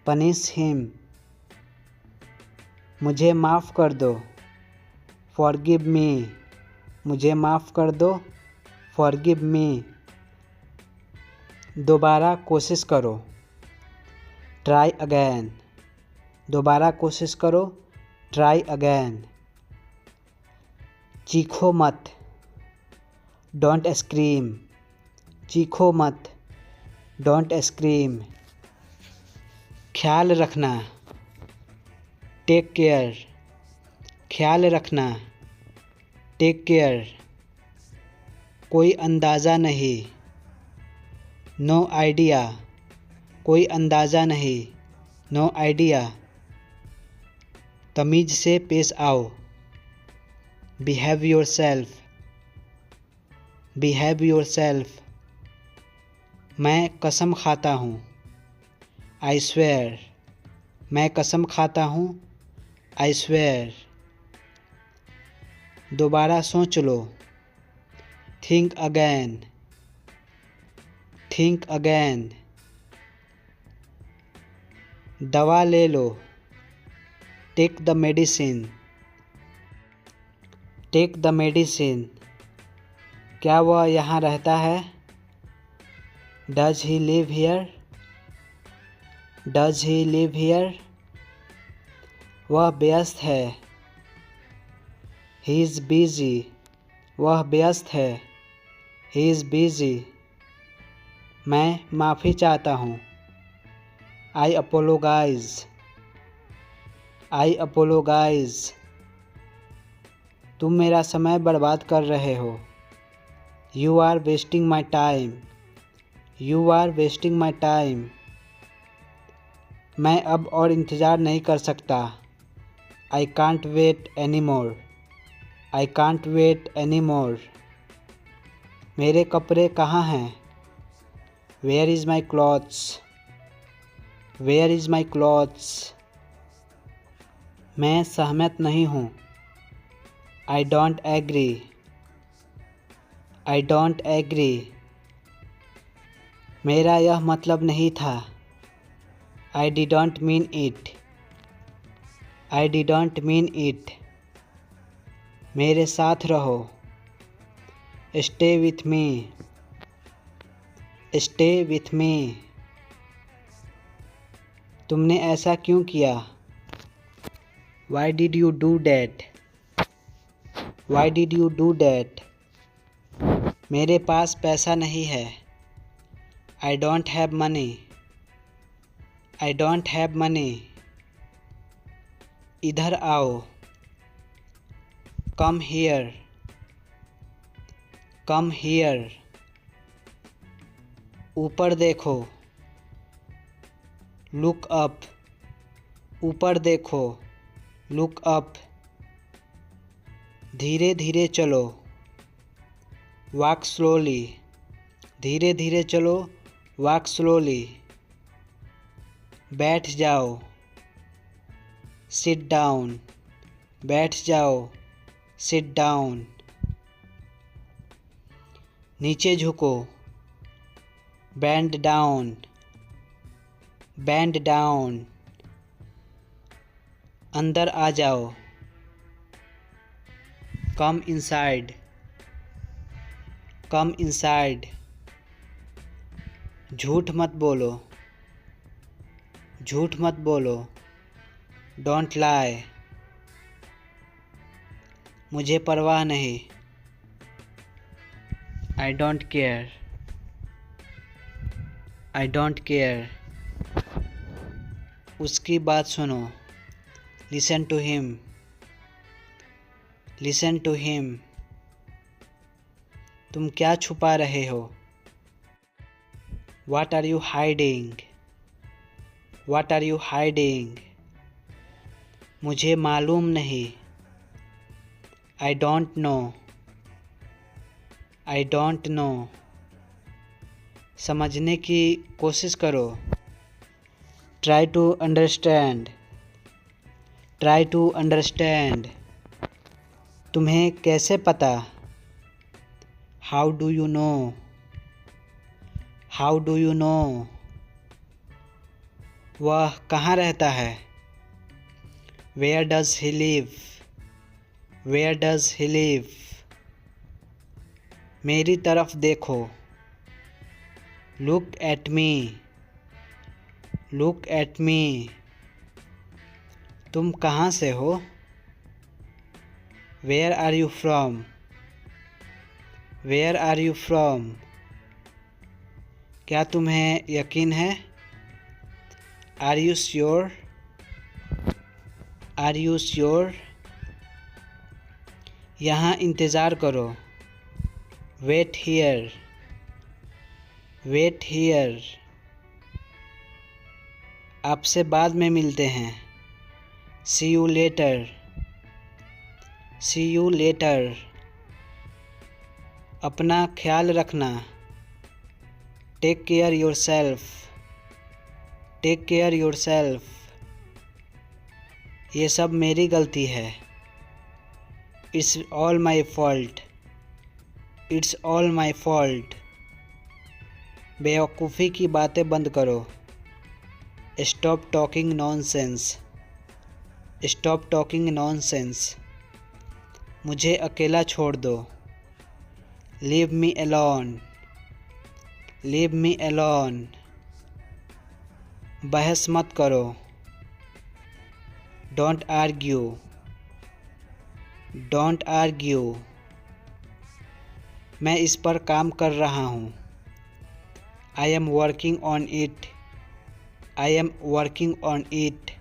Punish him. मुझे माफ़ कर दो। Forgive me. मुझे माफ़ कर दो। Forgive me. दोबारा कोशिश करो। Try again. दोबारा कोशिश करो। Try again. चीखो मत। Don't scream. चीखो मत। Don't scream. ख्याल रखना। Take care. ख्याल रखना। Take care. कोई अंदाज़ा नहीं। No idea. कोई अंदाज़ा नहीं। No idea. तमीज़ से पेश आओ। Behave yourself. Behave yourself. मैं कसम खाता हूँ। I swear. मैं कसम खाता हूँ। I swear. दोबारा सोच लो। Think again. Think again. दवा ले लो। Take the medicine. Take the medicine. क्या वह यहाँ रहता है? Does he live here? Does he live here? वह व्यस्त है। He is busy. वह व्यस्त है। He is busy. मैं माफ़ी चाहता हूँ। आई अपोलोगाइज। आई अपोलोगाइज। तुम मेरा समय बर्बाद कर रहे हो। You are wasting my time. You are wasting my time. मैं अब और इंतज़ार नहीं कर सकता। I can't wait any more. I can't wait any more. मेरे कपड़े कहाँ हैं? Where is my clothes? Where is my clothes? मैं सहमत नहीं हूँ। I don't agree. I don't agree. मेरा यह मतलब नहीं था। I didn't mean it. I didn't mean it. मेरे साथ रहो। Stay with me. Stay with me. तुमने ऐसा क्यों किया? Why did you do that? Why did you do that? मेरे पास पैसा नहीं है। आई don't have money. I don't have money. इधर आओ। Come here. Come here. ऊपर देखो। Look up. ऊपर देखो। Look up. धीरे धीरे चलो। Walk slowly. धीरे धीरे चलो। Walk slowly. बैठ जाओ। Sit down. बैठ जाओ। Sit down. नीचे झुको। Bend down. Bend down. अंदर आ जाओ। Come inside. Come inside. झूठ मत बोलो। झूठ मत बोलो। Don't lie. मुझे परवाह नहीं। I don't care. I don't care. उसकी बात सुनो। Listen to him. Listen to him. तुम क्या छुपा रहे हो? What are you hiding? What are you hiding? मुझे मालूम नहीं। I don't know. I don't know. समझने की कोशिश करो। Try to understand, try to understand. तुम्हें कैसे पता? How do you know, how do you know. वह कहाँ रहता है? Where does he live, where does he live. मेरी तरफ देखो, look at me, look at me. तुम कहाँ से हो? Where are you from, where are you from. क्या तुम्हें यकीन है? Are you sure, are you sure. यहाँ इंतज़ार करो, वेट हियर, वेट हियर। आपसे बाद में मिलते हैं, see you later, see you later. अपना ख्याल रखना, take care yourself, take care yourself. ये सब मेरी गलती है, it's all my fault, it's all my fault. बेवकूफ़ी की बातें बंद करो, stop talking nonsense, stop talking nonsense. मुझे अकेला छोड़ दो, leave me alone, leave me alone. बहस मत करो, डोंट आर्ग्यू, डोंट आर्ग्यू। मैं इस पर काम कर रहा हूँ, I am working on it, I am working on it.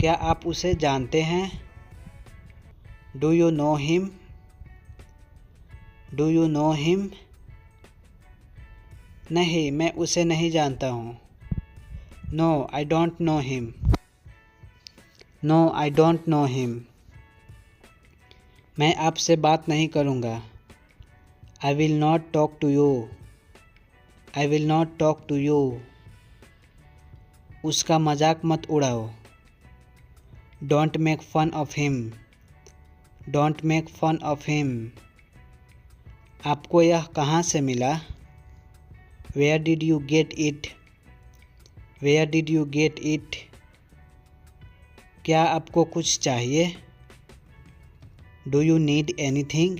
क्या आप उसे जानते हैं? Do you know him, do you know him. नहीं, मैं उसे नहीं जानता हूँ, no I don't know him, no I don't know him. मैं आपसे बात नहीं करूँगा, I will not talk to you, I will not talk to you. उसका मजाक मत उड़ाओ, don't make fun of him, don't make fun of him. आपको यह कहाँ से मिला? Where did you get it, where did you get it. क्या आपको कुछ चाहिए? Do you need anything,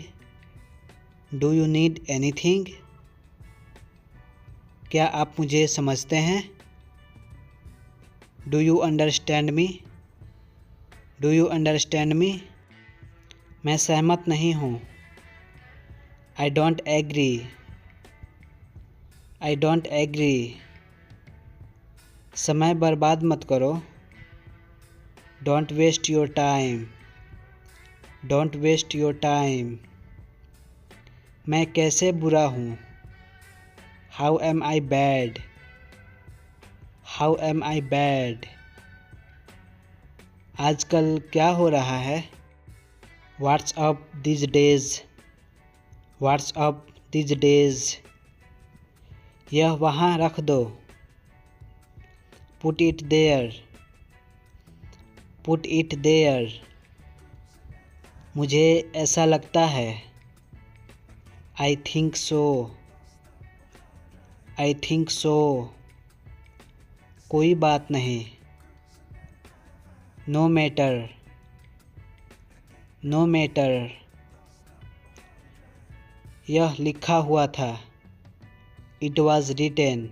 do you need anything. क्या आप मुझे समझते हैं? Do you understand me, do you understand me. मैं सहमत नहीं हूँ, I don't agree, I don't agree. समय बर्बाद मत करो, don't waste your time, don't waste your time. मैं कैसे बुरा हूँ? How am I bad, how am I bad. आजकल क्या हो रहा है? What's up these days, what's up these days. यह वहाँ रख दो, put it there, put it there. मुझे ऐसा लगता है, I think so, I think so. कोई बात नहीं, नो मैटर, नो मैटर। यह लिखा हुआ था, it was written,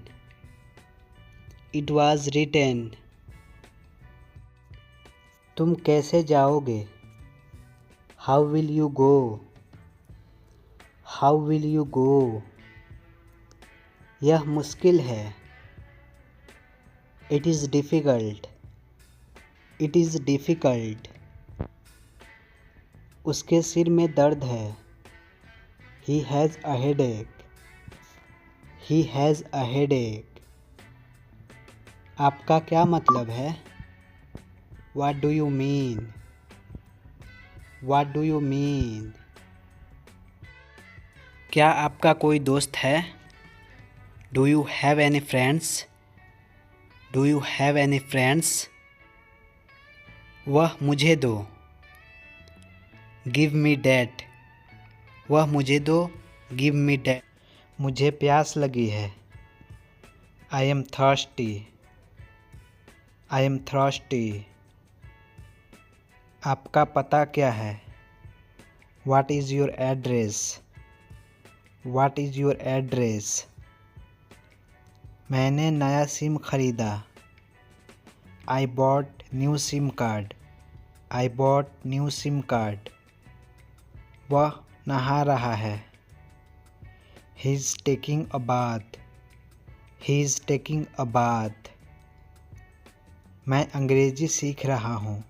it was written. तुम कैसे जाओगे? How will you go, how will you go. यह मुश्किल है, it is difficult, it is difficult. उसके सिर में दर्द है, he has a headache, he has a headache. आपका क्या मतलब है? What do you mean, what do you mean. क्या आपका कोई दोस्त है? Do you have any friends, do you have any friends? वह मुझे दो। Give me that. वह मुझे दो। Give me that. मुझे प्यास लगी है। I am thirsty. I am thirsty. आपका पता क्या है? What is your address? What is your address? मैंने नया सिम खरीदा। I bought new SIM card. I bought new SIM card. वह नहा रहा है। He is taking a bath. He is taking a bath. मैं अंग्रेज़ी सीख रहा हूँ।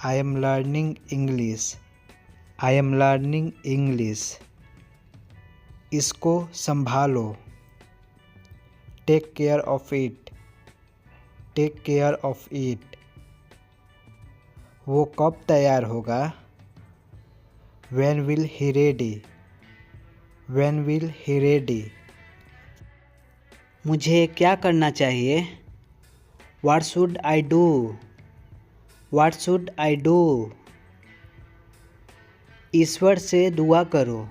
I am learning English. I am learning English. इसको संभालो। Take care of it. Take care of it. वो कब तैयार होगा? When will he ready? When will he ready? मुझे क्या करना चाहिए? What should I do? What should I do? ईश्वर से दुआ करो।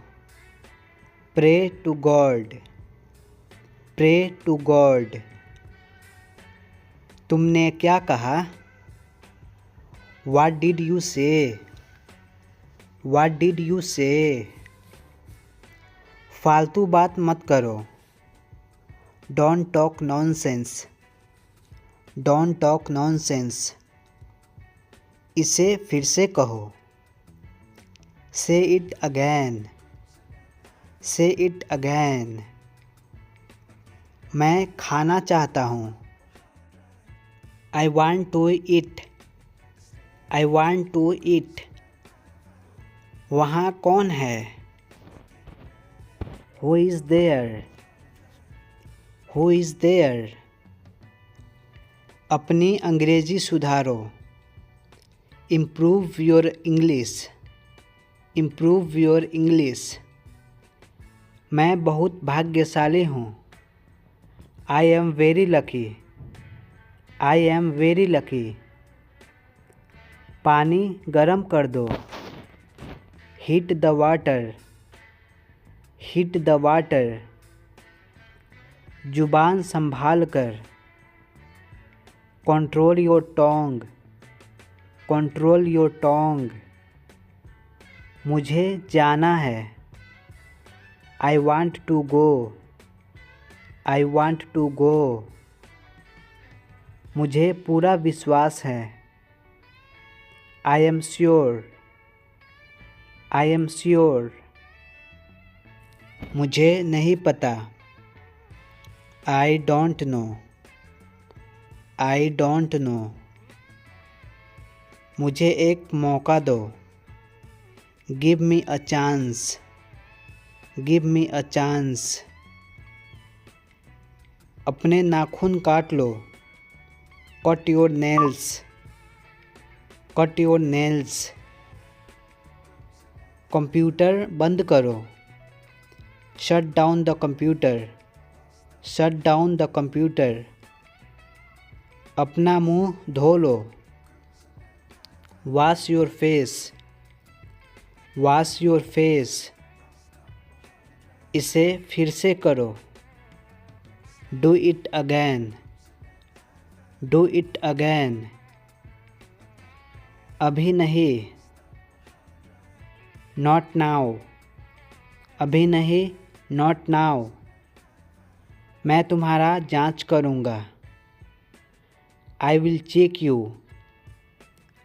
Pray to God. Pray to God. तुमने क्या कहा? What did you say? What did you say? फालतू बात मत करो। Don't talk nonsense. Don't talk nonsense. इसे फिर से कहो। Say it again. Say it again. मैं खाना चाहता हूँ। I want to eat. I want to eat. वहाँ कौन है? Who is there? Who is there? अपनी अंग्रेजी सुधारो। Improve your English. Improve your English. मैं बहुत भाग्यशाली हूँ। I am very lucky. I am very lucky. पानी गरम कर दो। Heat the water. Heat the water. जुबान संभाल कर। Control your tongue. Control your tongue. मुझे जाना है। I want to go. I want to go. मुझे पूरा विश्वास है। I am sure. I am sure. मुझे नहीं पता। I don't know. I don't know. मुझे एक मौका दो। Give me a chance. Give me a chance. अपने नाखून काट लो। Cut your nails. Cut your nails. Computer बंद करो। Shut down the computer. Shut down the computer. अपना मुंह धो लो। Wash your face. Wash your face. इसे फिर से करो। Do it again. Do it again. अभी नहीं। Not now. अभी नहीं। Not now. मैं तुम्हारा जांच करूँगा। I will check you.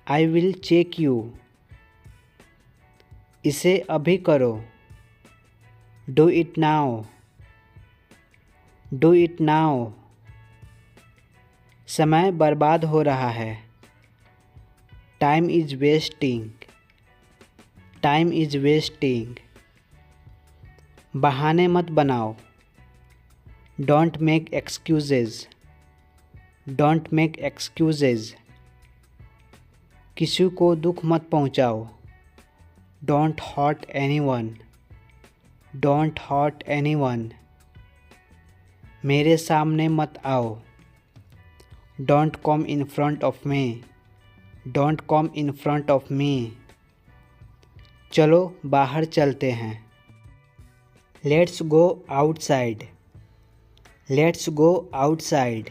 I will check you. इसे अभी करो। Do it now. Do it now. समय बर्बाद हो रहा है। Time is wasting. Time is wasting. बहाने मत बनाओ। Don't make excuses. Don't make excuses. किसी को दुख मत पहुंचाओ। Don't hurt anyone. Don't hurt anyone. मेरे सामने मत आओ। Don't come in front of me, don't come in front of me. चलो बाहर चलते हैं। Let's go outside, let's go outside.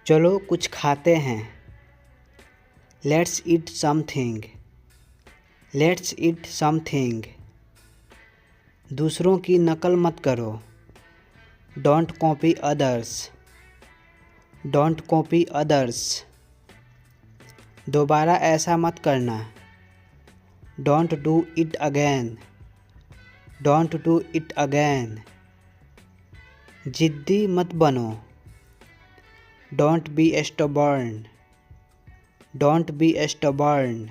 चलो कुछ खाते हैं। Let's eat something, let's eat something. दूसरों की नकल मत करो। Don't copy others, don't copy others. दोबारा ऐसा मत करना। Don't do it again, don't do it again. जिद्दी मत बनो। Don't be stubborn, don't be stubborn.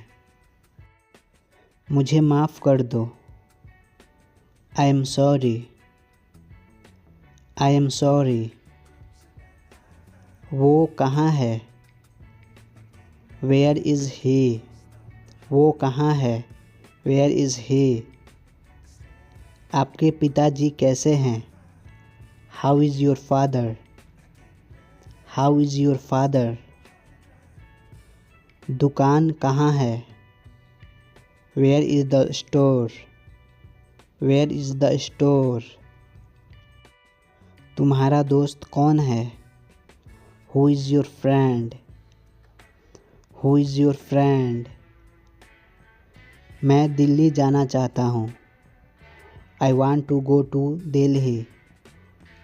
मुझे माफ़ कर दो। I am sorry, I am sorry. वो कहाँ है? वेयर इज़ ही, वो कहाँ है? Where is he. आपके पिताजी कैसे हैं? How is your father, how is your father. दुकान कहाँ है? Where is the store, where is the store. तुम्हारा दोस्त कौन है? Who is your friend, who is your friend. मैं दिल्ली जाना चाहता हूँ। I want to go to Delhi,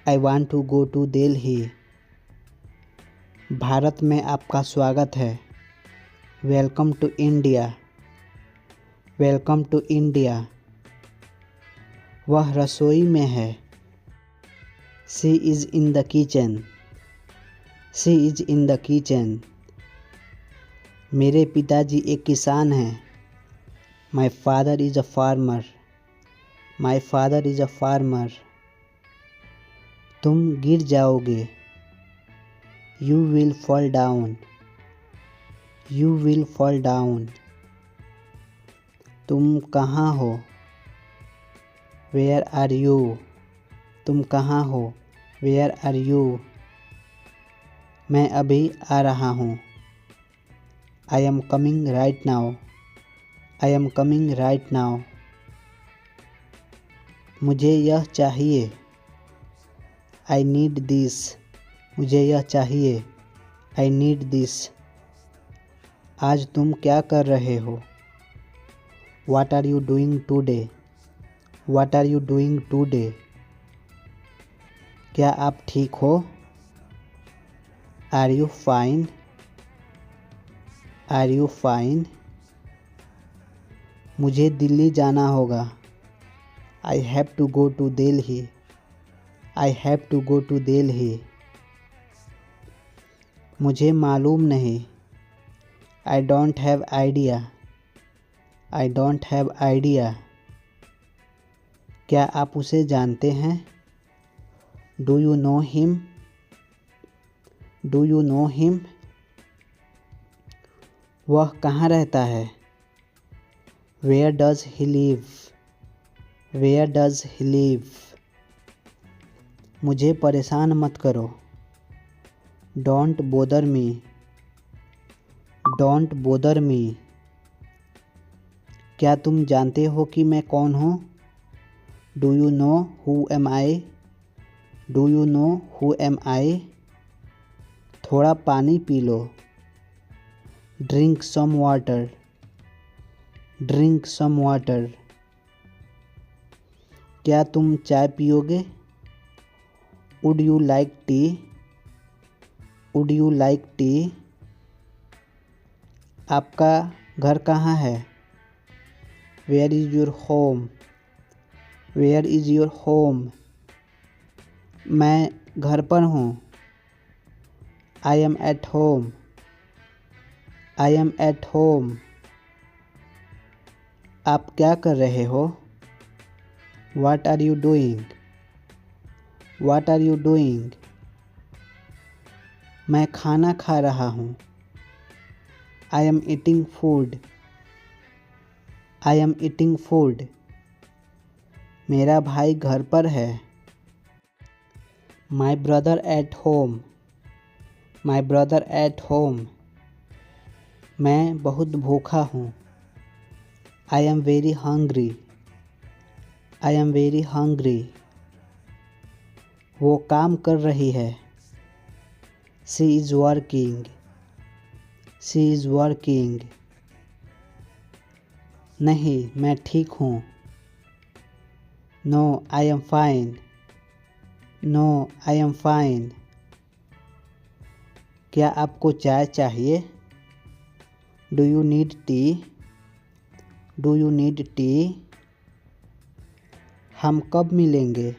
I want to go to Delhi. Bharat में आपका स्वागत है। Welcome to India, welcome to India. वह रसोई में है। She is in the kitchen, she is in the kitchen. मेरे पिताजी एक किसान हैं। My father is a farmer, my father is a farmer. तुम गिर जाओगे। You will fall down, you will fall down. तुम कहाँ हो? वेयर आर यू, तुम कहाँ हो? Where are you. मैं अभी आ रहा हूँ। I am coming right now, I am coming right now. मुझे यह चाहिए। आई नीड दिस, मुझे यह चाहिए। I need this. आज तुम क्या कर रहे हो? What are you doing today, what are you doing today. क्या आप ठीक हो? Are you fine, are you fine. मुझे दिल्ली जाना होगा। I have to go to Delhi, I have to go to Delhi. मुझे मालूम नहीं। I don't have idea, I don't have idea. क्या आप उसे जानते हैं? Do you know him, do you know him. वह कहाँ रहता है? Where does he live, where does he live. मुझे परेशान मत करो। Don't bother me, don't bother me. क्या तुम जानते हो कि मैं कौन हूँ? Do you know who am I, do you know who am I. थोड़ा पानी पी लो। Drink some water, drink some water. क्या तुम चाय पियोगे? Would you like tea, would you like tea. आपका घर कहाँ है? Where is your home, where is your home. मैं घर पर हूँ। I am at home, I am at home. आप क्या कर रहे हो? What are you doing, what are you doing. मैं खाना खा रहा हूँ। I am eating food, I am eating food. मेरा भाई घर पर है। My brother at home, my brother at home. मैं बहुत भूखा हूँ। I am very hungry. I am very hungry. वो काम कर रही है। She is working. She is working. नहीं, मैं ठीक हूँ। No I am fine. No I am fine. क्या आपको चाय चाहिए? Do you need tea? Do you need tea? हम कब मिलेंगे?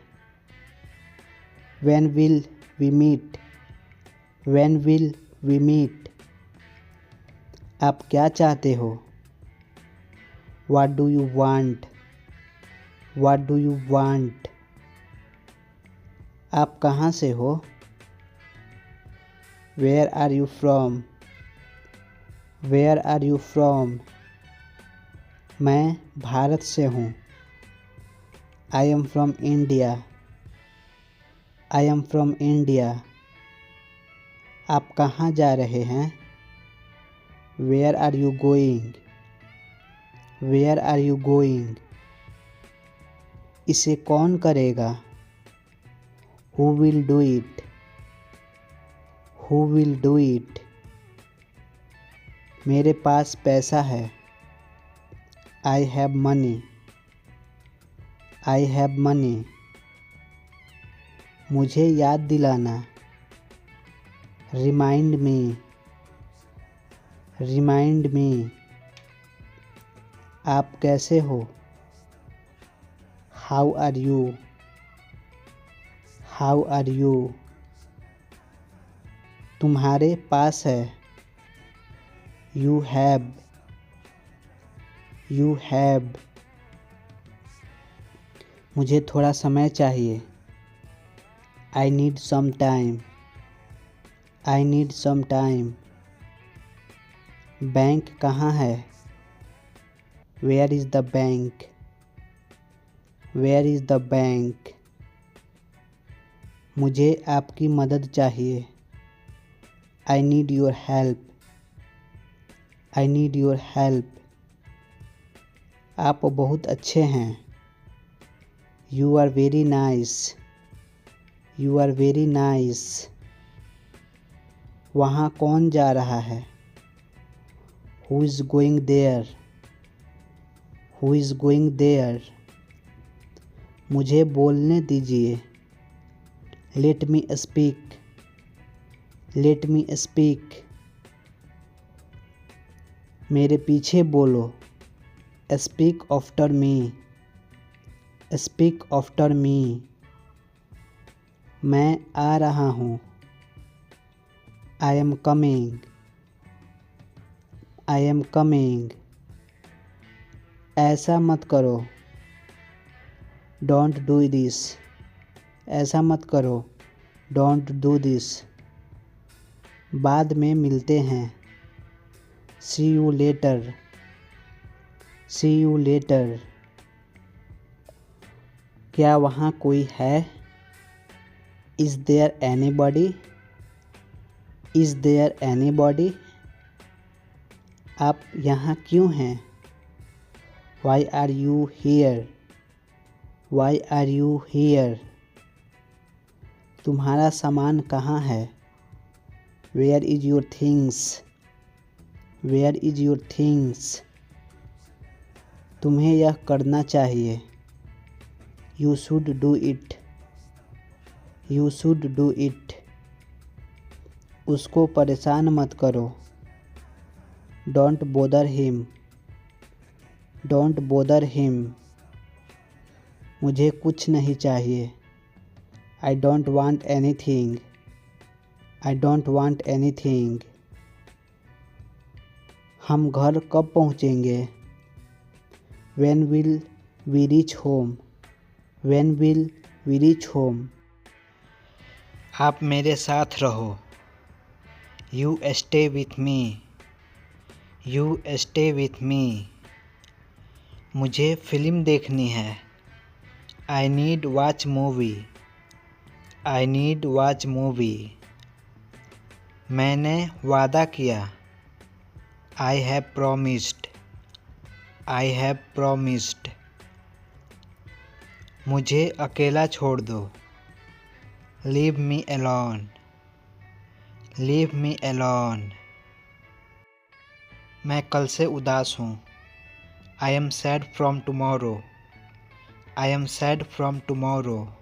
When will we meet? When will we meet? आप क्या चाहते हो? What do you want? What do you want? आप कहाँ से हो? Where are you from? Where are you from? मैं भारत से हूँ। I am from India. I am from India. आप कहाँ जा रहे हैं? Where are you going? Where are you going? इसे कौन करेगा? Who will do it? Who will do it? मेरे पास पैसा है। I have money. I have money. मुझे याद दिलाना। Remind me. Remind me. आप कैसे हो? How are you? How are you? तुम्हारे पास है। You have. You have. मुझे थोड़ा समय चाहिए। I need some time. I need some time. Bank कहाँ है? Where is the bank? Where is the bank? मुझे आपकी मदद चाहिए। I need your help. I need your help. आप बहुत अच्छे हैं। You are very nice. You are very nice. वहाँ कौन जा रहा है? Who is going there? Who is going there? मुझे बोलने दीजिए। Let me speak. Let me speak. मेरे पीछे बोलो। Speak after me. Speak after me. मैं आ रहा हूँ। I am coming. I am coming. ऐसा मत करो। Don't do this. ऐसा मत करो। Don't do this. बाद में मिलते हैं। See you later. See you later. क्या वहाँ कोई है? Is there anybody? Is there anybody? आप यहाँ क्यों हैं? Why are you here? Why are you here? तुम्हारा सामान कहाँ है? Where is your things? Where is your things? तुम्हें यह करना चाहिए। You should do it. You should do it. उसको परेशान मत करो। Don't bother him. Don't bother him. मुझे कुछ नहीं चाहिए। I don't want anything. I don't want anything. हम घर कब पहुँचेंगे? When will we reach home? When will we reach home? आप मेरे साथ रहो। You stay with me. You stay with me. मुझे फिल्म देखनी है। I need watch movie. I need watch movie. मैंने वादा किया। I have promised. I have promised. मुझे अकेला छोड़ दो। Leave me alone. Leave me alone. मैं कल से उदास हूँ। I am sad from tomorrow. I am sad from tomorrow.